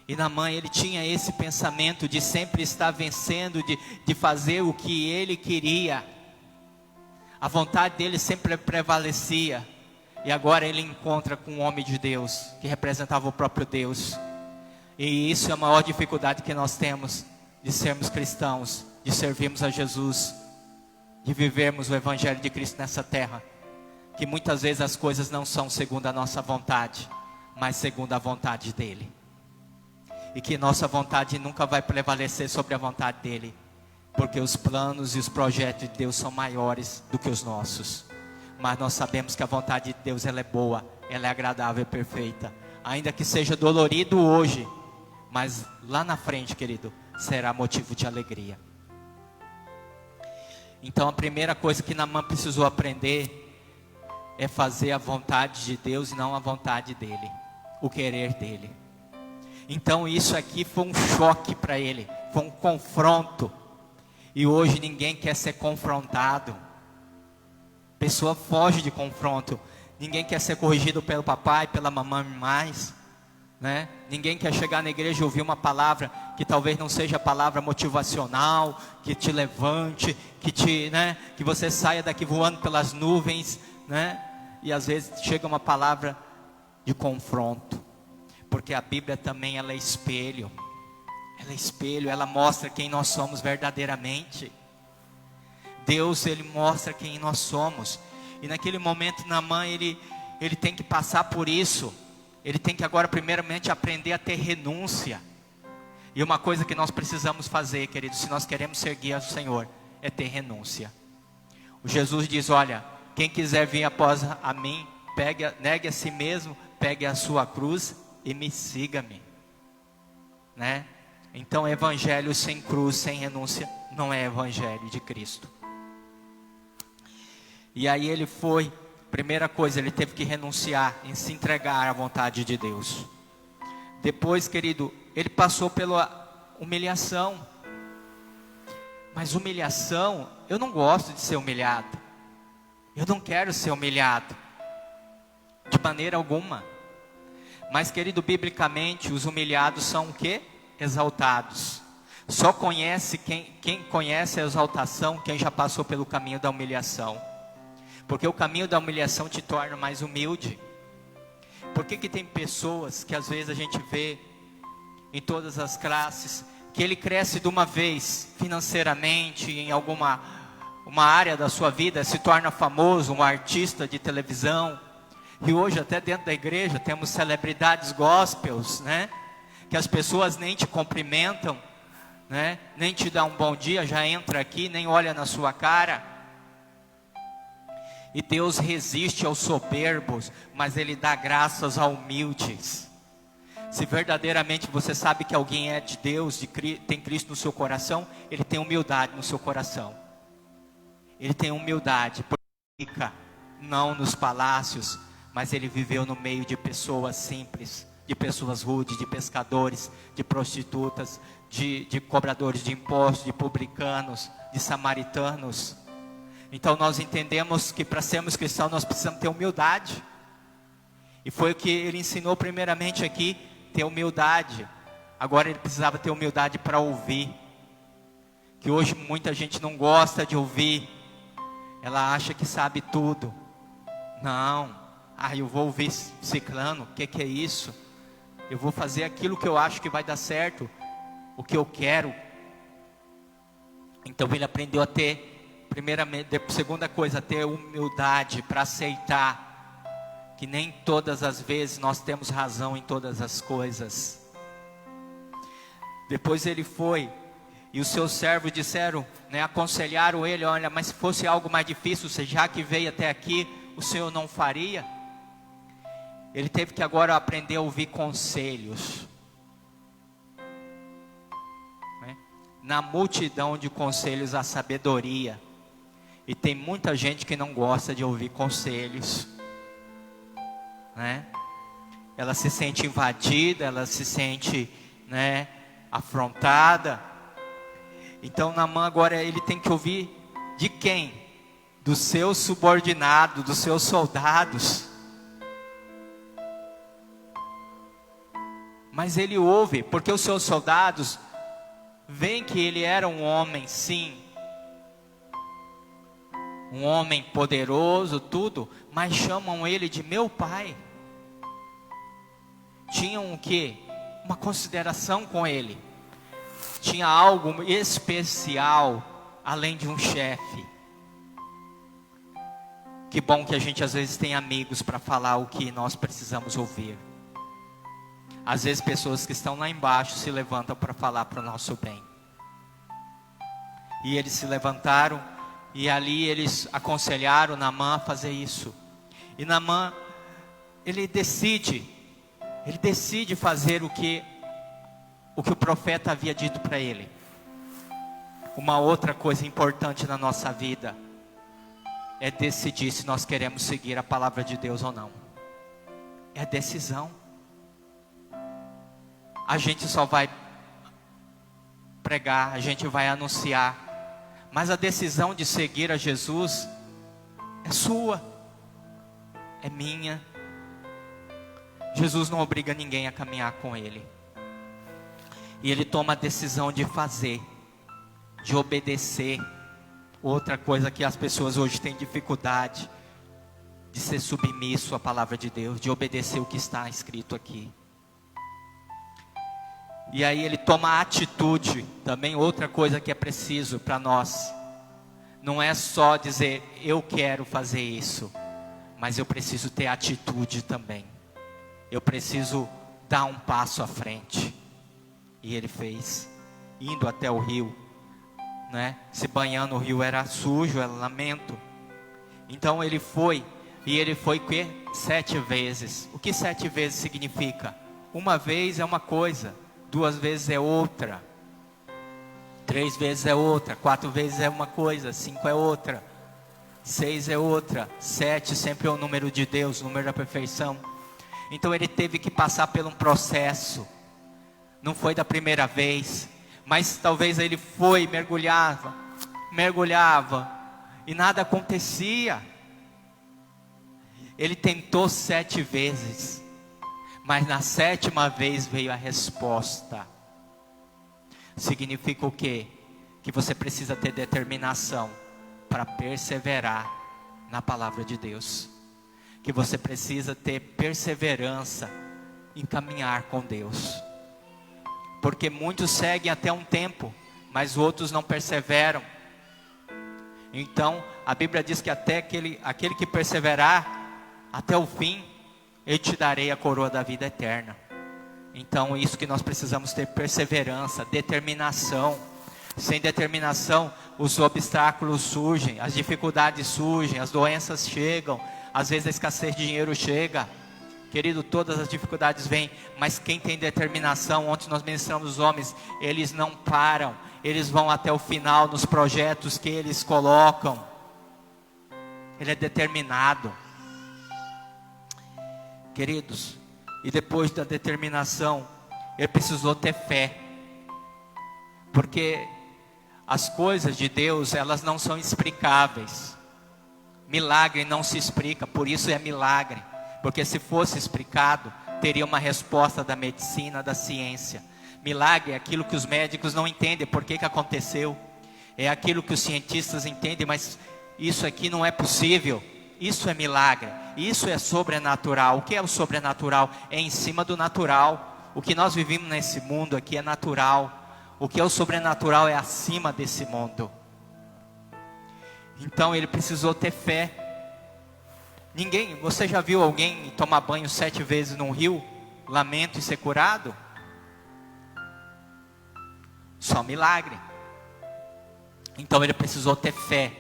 E Naamã, ele tinha esse pensamento de sempre estar vencendo, de fazer o que ele queria. A vontade dele sempre prevalecia. E agora ele encontra com um homem de Deus, que representava o próprio Deus. E isso é a maior dificuldade que nós temos, de sermos cristãos, de servirmos a Jesus, de vivermos o Evangelho de Cristo nessa terra. Que muitas vezes as coisas não são segundo a nossa vontade, mas segundo a vontade dEle. E que nossa vontade nunca vai prevalecer sobre a vontade dEle, porque os planos e os projetos de Deus são maiores do que os nossos. Mas nós sabemos que a vontade de Deus, ela é boa, ela é agradável e perfeita. Ainda que seja dolorido hoje, mas lá na frente, querido, será motivo de alegria. Então a primeira coisa que Naamã precisou aprender é fazer a vontade de Deus e não a vontade dele, o querer dele. Então isso aqui foi um choque para ele, foi um confronto. E hoje ninguém quer ser confrontado. A pessoa foge de confronto. Ninguém quer ser corrigido pelo papai, pela mamãe mais, né? Ninguém quer chegar na igreja e ouvir uma palavra que talvez não seja a palavra motivacional, que te levante, que você saia daqui voando pelas nuvens, né? E às vezes chega uma palavra de confronto, porque a Bíblia também, ela é espelho. Ela é espelho, ela mostra quem nós somos verdadeiramente. Deus, Ele mostra quem nós somos. E naquele momento, Naamã, ele tem que passar por isso. Ele tem que agora primeiramente aprender a ter renúncia. E uma coisa que nós precisamos fazer, queridos, se nós queremos seguir ao Senhor, é ter renúncia. O Jesus diz: olha, quem quiser vir após a mim, negue a si mesmo, pegue a sua cruz e me siga-me, né? Então evangelho sem cruz, sem renúncia, não é evangelho de Cristo. E aí ele foi, primeira coisa, ele teve que renunciar em se entregar à vontade de Deus. Depois, querido, ele passou pela humilhação. Mas humilhação, eu não gosto de ser humilhado. Eu não quero ser humilhado, de maneira alguma. Mas, querido, biblicamente, os humilhados são o quê? Exaltados. Só conhece quem conhece a exaltação, quem já passou pelo caminho da humilhação. Porque o caminho da humilhação te torna mais humilde. Por que tem pessoas que às vezes a gente vê em todas as classes, que ele cresce de uma vez financeiramente, em uma área da sua vida, se torna famoso, um artista de televisão, E hoje até dentro da igreja temos celebridades gospels, né? Que as pessoas nem te cumprimentam, né? Nem te dão um bom dia, já entra aqui, nem olha na sua cara. E Deus resiste aos soberbos, mas Ele dá graças aos humildes. Se verdadeiramente você sabe que alguém é de Deus, tem Cristo no seu coração, ele tem humildade no seu coração. Ele tem humildade, porque não nos palácios, mas ele viveu no meio de pessoas simples, de pessoas rudes, de pescadores, de prostitutas, de cobradores de impostos, de publicanos, de samaritanos. Então nós entendemos que para sermos cristãos nós precisamos ter humildade. E foi o que ele ensinou primeiramente aqui, ter humildade. Agora ele precisava ter humildade para ouvir. Que hoje muita gente não gosta de ouvir. Ela acha que sabe tudo. Não. Eu vou ouvir ciclano, o que é isso? Eu vou fazer aquilo que eu acho que vai dar certo, o que eu quero. Então ele aprendeu a ter, primeiramente, segunda coisa, ter humildade para aceitar que nem todas as vezes nós temos razão em todas as coisas. Depois ele foi, e os seus servos disseram, né, aconselharam ele, olha, mas se fosse algo mais difícil, você já que veio até aqui, o Senhor não faria? Ele teve que agora aprender a ouvir conselhos. Né? Na multidão de conselhos há sabedoria. E tem muita gente que não gosta de ouvir conselhos. Né? Ela se sente invadida, ela se sente, né, afrontada. Então Naamã agora ele tem que ouvir de quem? Dos seus subordinados, dos seus soldados. Mas ele ouve, porque os seus soldados veem que ele era um homem, sim, um homem poderoso, tudo, mas chamam ele de meu pai. Tinham o quê? Uma consideração com ele. Tinha algo especial, além de um chefe. Que bom que a gente às vezes tem amigos para falar o que nós precisamos ouvir. Às vezes pessoas que estão lá embaixo se levantam para falar para o nosso bem. E eles se levantaram e ali eles aconselharam Naamã a fazer isso. E Naamã, ele decide fazer o que o profeta havia dito para ele. Uma outra coisa importante na nossa vida é decidir se nós queremos seguir a palavra de Deus ou não. É decisão. A gente só vai pregar, a gente vai anunciar, mas a decisão de seguir a Jesus é sua, é minha. Jesus não obriga ninguém a caminhar com Ele. E Ele toma a decisão de fazer, de obedecer. Outra coisa que as pessoas hoje têm dificuldade, de ser submisso à palavra de Deus, de obedecer o que está escrito aqui. E aí ele toma a atitude, também outra coisa que é preciso para nós. Não é só dizer, eu quero fazer isso, mas eu preciso ter atitude também. Eu preciso dar um passo à frente. E ele fez, indo até o rio, né? Se banhando, o rio era sujo, era lamento. Então ele foi, e ele foi o quê? 7 vezes. O que 7 vezes significa? Uma vez é uma coisa, 2 vezes é outra, 3 vezes é outra, 4 vezes é uma coisa, 5 é outra, 6 é outra, 7 sempre é o número de Deus, o número da perfeição. Então ele teve que passar por um processo. Não foi da primeira vez, mas talvez ele foi, mergulhava, e nada acontecia. Ele tentou 7 vezes, mas na 7ª vez veio a resposta. Significa o quê? Que você precisa ter determinação para perseverar na palavra de Deus. Que você precisa ter perseverança em caminhar com Deus. Porque muitos seguem até um tempo, mas outros não perseveram. Então, a Bíblia diz que até aquele que perseverar até o fim, eu te darei a coroa da vida eterna. Então, isso que nós precisamos ter: perseverança, determinação. Sem determinação, os obstáculos surgem, as dificuldades surgem, as doenças chegam, às vezes a escassez de dinheiro chega. Querido, todas as dificuldades vêm, mas quem tem determinação, ontem nós ministramos os homens, eles não param, eles vão até o final nos projetos que eles colocam. Ele é determinado. Queridos, e depois da determinação, ele precisou ter fé. Porque as coisas de Deus, elas não são explicáveis. Milagre não se explica, por isso é milagre. Porque se fosse explicado, teria uma resposta da medicina, da ciência. Milagre é aquilo que os médicos não entendem, por que aconteceu. É aquilo que os cientistas entendem, mas isso aqui não é possível. Isso é milagre, isso é sobrenatural. O que é o sobrenatural? É em cima do natural. O que nós vivemos nesse mundo aqui é natural. O que é o sobrenatural é acima desse mundo. Então ele precisou ter fé. Você já viu alguém tomar banho 7 vezes num rio, lamento e ser curado? Só milagre. Então ele precisou ter fé.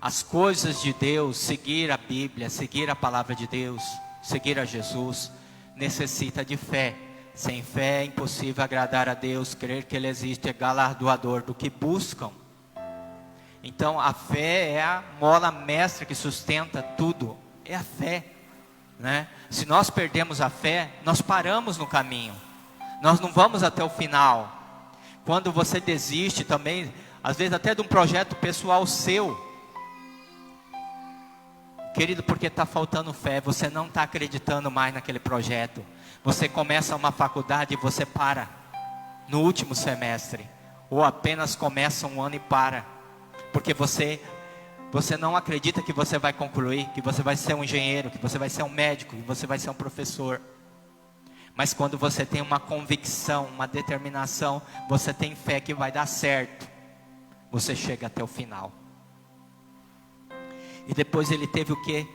As coisas de Deus, seguir a Bíblia, seguir a palavra de Deus, seguir a Jesus, necessita de fé. Sem fé é impossível agradar a Deus. Crer que Ele existe é galardoador do que buscam. Então a fé é a mola mestra que sustenta tudo. É a fé, né? Se nós perdemos a fé, nós paramos no caminho. Nós não vamos até o final. Quando você desiste também, às vezes até de um projeto pessoal seu, querido, porque está faltando fé, você não está acreditando mais naquele projeto. Você começa uma faculdade e você para no último semestre, ou apenas começa um ano e para, porque você não acredita que você vai concluir, que você vai ser um engenheiro, que você vai ser um médico, que você vai ser um professor. Mas quando você tem uma convicção, uma determinação, você tem fé que vai dar certo, você chega até o final. E depois ele teve o quê?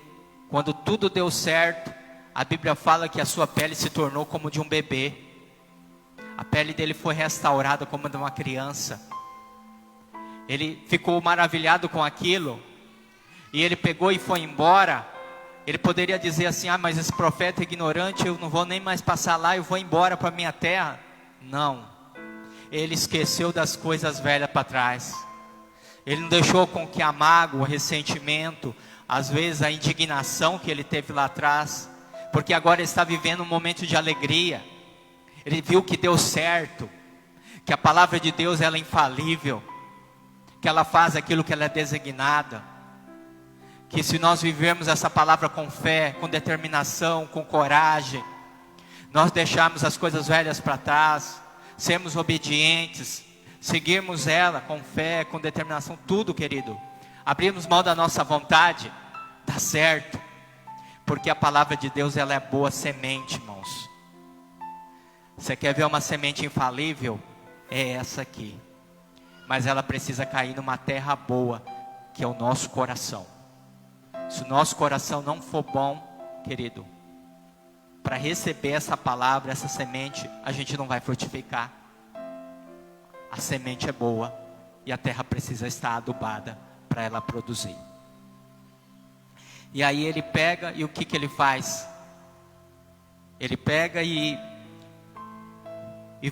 Quando tudo deu certo, a Bíblia fala que a sua pele se tornou como de um bebê. A pele dele foi restaurada como de uma criança. Ele ficou maravilhado com aquilo. E ele pegou e foi embora. Ele poderia dizer assim: ah, mas esse profeta é ignorante, eu não vou nem mais passar lá, eu vou embora para a minha terra. Não. Ele esqueceu das coisas velhas para trás. Ele não deixou com que a mágoa, o ressentimento, às vezes a indignação que ele teve lá atrás, porque agora ele está vivendo um momento de alegria. Ele viu que deu certo, que a palavra de Deus ela é infalível, que ela faz aquilo que ela é designada, que se nós vivermos essa palavra com fé, com determinação, com coragem, nós deixarmos as coisas velhas para trás, sermos obedientes, seguirmos ela com fé, com determinação, tudo, querido, abrirmos mão da nossa vontade, dá certo, porque a palavra de Deus ela é boa semente, irmãos. Você quer ver uma semente infalível? É essa aqui, mas ela precisa cair numa terra boa, que é o nosso coração. Se o nosso coração não for bom, querido, para receber essa palavra, essa semente, a gente não vai frutificar. A semente é boa e a terra precisa estar adubada para ela produzir. E aí ele pega e o que ele faz? Ele pega e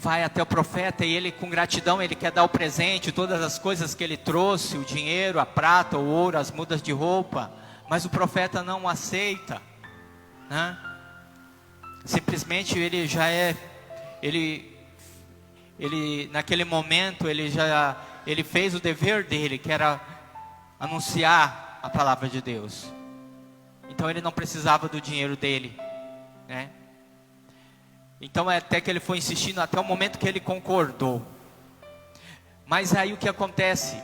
vai até o profeta, e ele com gratidão, ele quer dar o presente, todas as coisas que ele trouxe, o dinheiro, a prata, o ouro, as mudas de roupa, mas o profeta não aceita, né? Simplesmente ele já é, ele naquele momento, ele fez o dever dele, que era anunciar a palavra de Deus. Então ele não precisava do dinheiro dele, né? Então é até que ele foi insistindo até o momento que ele concordou. Mas aí o que acontece?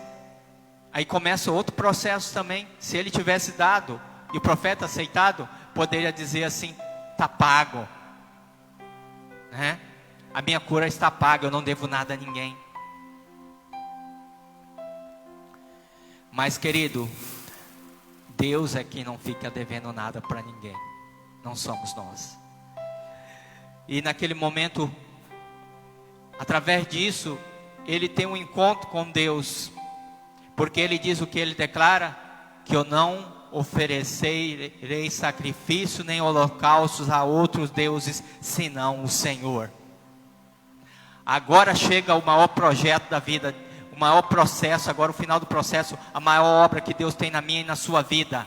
Aí começa outro processo também. Se ele tivesse dado e o profeta aceitado, poderia dizer assim: está pago, né? A minha cura está paga, eu não devo nada a ninguém. Mas, querido, Deus é quem não fica devendo nada para ninguém. Não somos nós. E naquele momento, através disso, ele tem um encontro com Deus. Porque ele diz o que ele declara: que eu não oferecerei sacrifício nem holocaustos a outros deuses, senão o Senhor. Agora chega o maior projeto da vida, o maior processo, agora o final do processo, a maior obra que Deus tem na minha e na sua vida.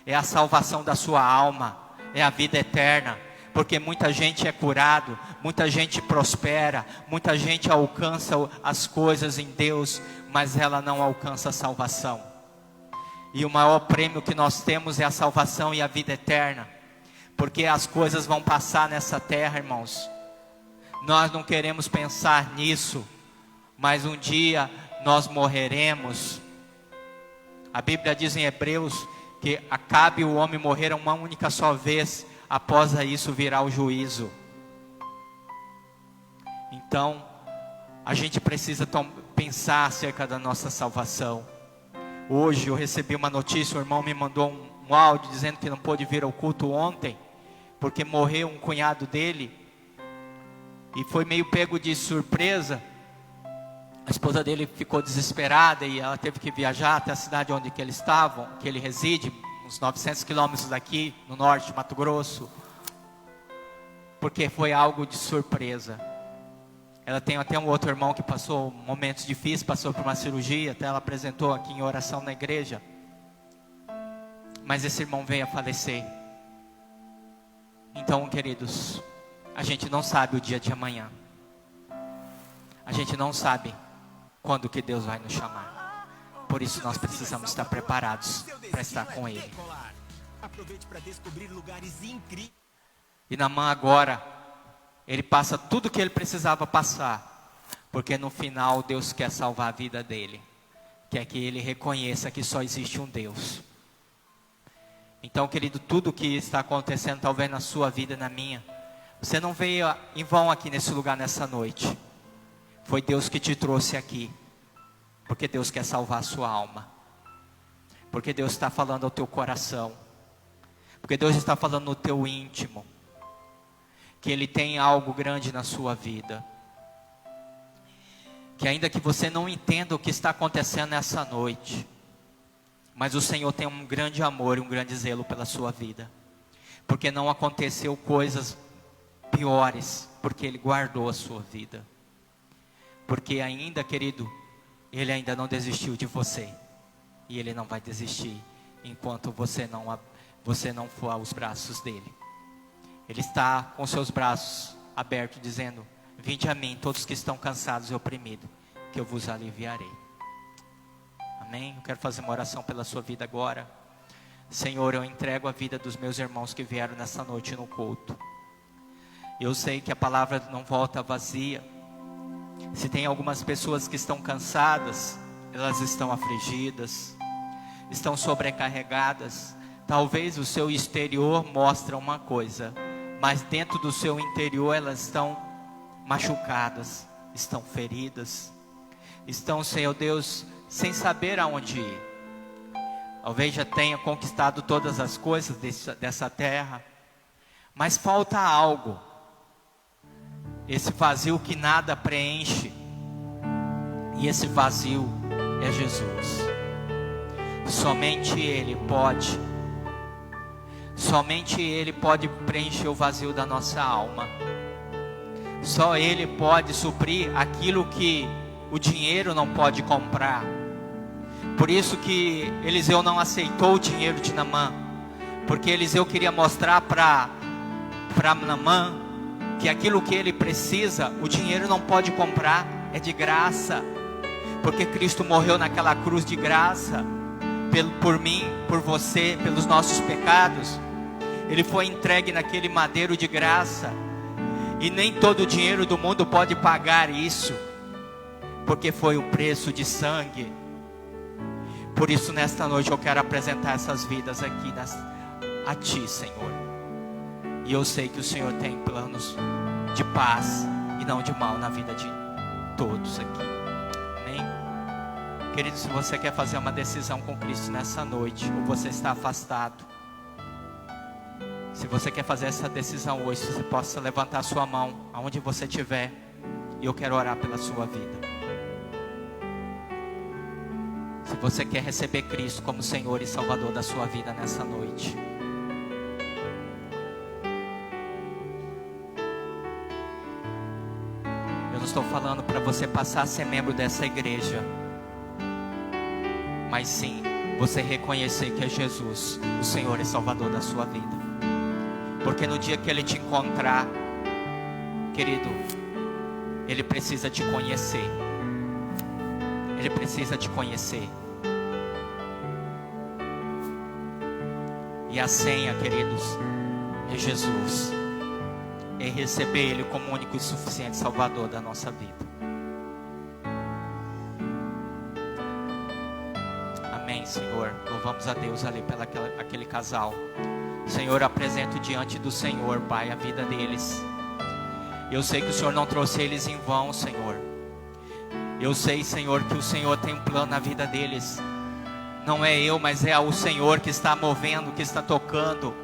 É a salvação da sua alma, é a vida eterna. Porque muita gente é curado, muita gente prospera, muita gente alcança as coisas em Deus, mas ela não alcança a salvação. E o maior prêmio que nós temos é a salvação e a vida eterna. Porque as coisas vão passar nessa terra, irmãos. Nós não queremos pensar nisso, mas um dia nós morreremos. A Bíblia diz em Hebreus que acabe o homem morrer uma única só vez. Após isso virá o juízo. Então, a gente precisa pensar acerca da nossa salvação. Hoje eu recebi uma notícia, o irmão me mandou um áudio dizendo que não pôde vir ao culto ontem, porque morreu um cunhado dele, e foi meio pego de surpresa. A esposa dele ficou desesperada e ela teve que viajar até a cidade onde que ele reside, uns 900 quilômetros daqui, no norte de Mato Grosso, porque foi algo de surpresa. Ela tem até um outro irmão que passou momentos difíceis, passou por uma cirurgia, até ela apresentou aqui em oração na igreja, mas esse irmão veio a falecer. Então, queridos, a gente não sabe o dia de amanhã, a gente não sabe quando que Deus vai nos chamar. Por isso nós precisamos estar preparados para estar com Ele. E Naamã agora, ele passa tudo o que ele precisava passar, porque no final Deus quer salvar a vida dele, quer que ele reconheça que só existe um Deus. Então, querido, tudo o que está acontecendo talvez na sua vida e na minha, você não veio em vão aqui nesse lugar nessa noite. Foi Deus que te trouxe aqui. Porque Deus quer salvar a sua alma. Porque Deus está falando ao teu coração. Porque Deus está falando no teu íntimo. Que Ele tem algo grande na sua vida. Que ainda que você não entenda o que está acontecendo nessa noite, mas o Senhor tem um grande amor e um grande zelo pela sua vida. Porque não aconteceu coisas piores, porque Ele guardou a sua vida. Porque ainda, querido, Ele ainda não desistiu de você. E Ele não vai desistir enquanto você não for aos braços dEle. Ele está com seus braços abertos dizendo: vinde a mim todos que estão cansados e oprimidos, que eu vos aliviarei. Amém? Eu quero fazer uma oração pela sua vida agora. Senhor, eu entrego a vida dos meus irmãos que vieram nessa noite no culto. Eu sei que a palavra não volta vazia. Se tem algumas pessoas que estão cansadas, elas estão afligidas, estão sobrecarregadas. Talvez o seu exterior mostre uma coisa, mas dentro do seu interior elas estão machucadas, estão feridas, estão, Senhor Deus, sem saber aonde ir. Talvez já tenha conquistado todas as coisas dessa terra, mas falta algo. Esse vazio que nada preenche. E esse vazio é Jesus. Somente Ele pode. Somente Ele pode preencher o vazio da nossa alma. Só Ele pode suprir aquilo que o dinheiro não pode comprar. Por isso que Eliseu não aceitou o dinheiro de Naamã. Porque Eliseu queria mostrar para Naamã que aquilo que ele precisa, o dinheiro não pode comprar, é de graça. Porque Cristo morreu naquela cruz de graça, por mim, por você, pelos nossos pecados. Ele foi entregue naquele madeiro de graça. E nem todo o dinheiro do mundo pode pagar isso, porque foi o preço de sangue. Por isso nesta noite eu quero apresentar essas vidas aqui a Ti, Senhor. E eu sei que o Senhor tem planos de paz e não de mal na vida de todos aqui. Amém? Querido, se você quer fazer uma decisão com Cristo nessa noite, ou você está afastado, se você quer fazer essa decisão hoje, você possa levantar a sua mão, aonde você estiver, e eu quero orar pela sua vida. Se você quer receber Cristo como Senhor e Salvador da sua vida nessa noite, eu não estou falando para você passar a ser membro dessa igreja, mas sim você reconhecer que é Jesus, o Senhor e Salvador da sua vida. Porque no dia que Ele te encontrar, querido, Ele precisa te conhecer. Ele precisa te conhecer. E a senha, queridos, é Jesus. É receber Ele como único e suficiente Salvador da nossa vida. Amém, Senhor. Louvamos a Deus ali pelo aquele casal. Senhor, apresento diante do Senhor, Pai, a vida deles. Eu sei que o Senhor não trouxe eles em vão, Senhor. Eu sei, Senhor, que o Senhor tem um plano na vida deles. Não é eu, mas é o Senhor que está movendo, que está tocando.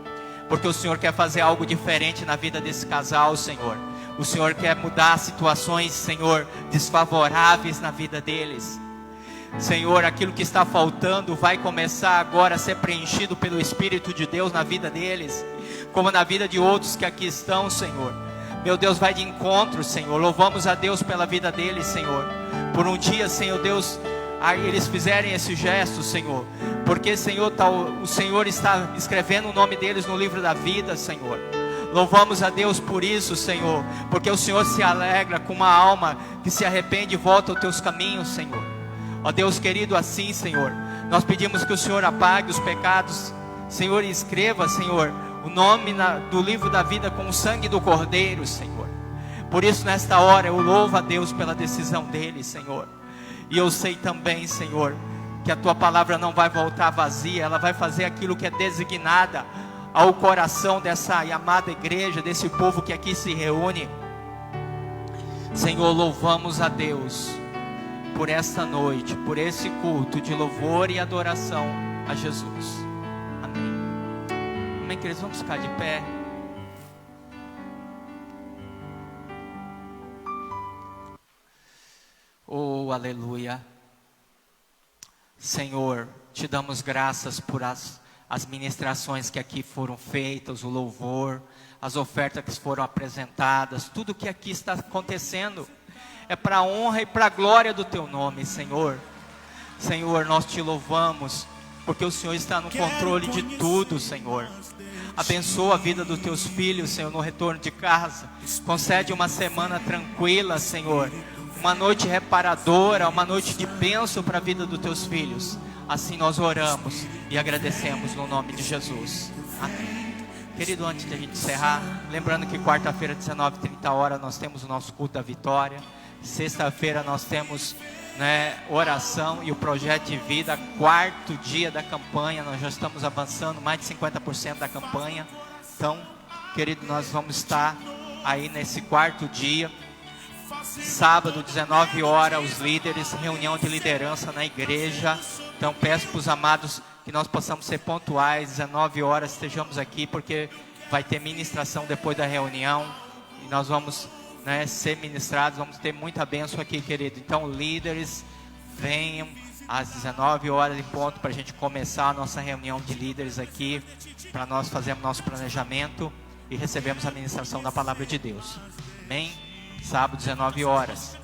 Porque o Senhor quer fazer algo diferente na vida desse casal, Senhor. O Senhor quer mudar situações, Senhor, desfavoráveis na vida deles. Senhor, aquilo que está faltando vai começar agora a ser preenchido pelo Espírito de Deus na vida deles, como na vida de outros que aqui estão, Senhor. Meu Deus, vai de encontro, Senhor. Louvamos a Deus pela vida deles, Senhor. Por um dia, Senhor Deus, eles fizerem esse gesto, Senhor. Porque, Senhor, o Senhor está escrevendo o nome deles no livro da vida, Senhor. Louvamos a Deus por isso, Senhor. Porque o Senhor se alegra com uma alma que se arrepende e volta aos teus caminhos, Senhor. Ó Deus querido, assim, Senhor, nós pedimos que o Senhor apague os pecados, Senhor, e escreva, Senhor, o nome do livro da vida com o sangue do Cordeiro, Senhor. Por isso, nesta hora, eu louvo a Deus pela decisão dele, Senhor. E eu sei também, Senhor, que a tua palavra não vai voltar vazia, ela vai fazer aquilo que é designada ao coração dessa amada igreja, desse povo que aqui se reúne. Senhor, louvamos a Deus por esta noite, por esse culto de louvor e adoração a Jesus. Amém. Amém, queridos, vamos ficar de pé. Oh, aleluia. Senhor, te damos graças por as ministrações que aqui foram feitas, o louvor, as ofertas que foram apresentadas, tudo que aqui está acontecendo é para a honra e para a glória do teu nome, Senhor. Senhor, nós te louvamos, porque o Senhor está no controle de tudo, Senhor. Abençoa a vida dos teus filhos, Senhor, no retorno de casa. Concede uma semana tranquila, Senhor. Uma noite reparadora, uma noite de bênção para a vida dos teus filhos. Assim nós oramos e agradecemos no nome de Jesus. Amém. Querido, antes de a gente encerrar, lembrando que quarta-feira, 19h30, nós temos o nosso culto da vitória. Sexta-feira nós temos, oração e o projeto de vida, quarto dia da campanha. Nós já estamos avançando mais de 50% da campanha. Então, querido, nós vamos estar aí nesse quarto dia. Sábado, 19h, os líderes, reunião de liderança na igreja. Então peço para os amados que nós possamos ser pontuais, 19h estejamos aqui, porque vai ter ministração depois da reunião. E nós vamos ser ministrados, vamos ter muita bênção aqui, querido. Então líderes, venham às 19h em ponto para a gente começar a nossa reunião de líderes aqui, para nós fazermos nosso planejamento e recebemos a ministração da palavra de Deus. Amém? Sábado, 19h.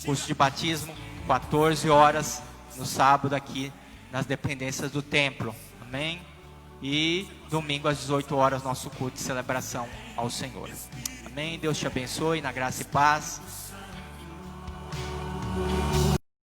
Curso de batismo, 14h, no sábado aqui, nas dependências do templo. Amém? E domingo às 18h, nosso culto de celebração ao Senhor. Amém? Deus te abençoe, na graça e paz.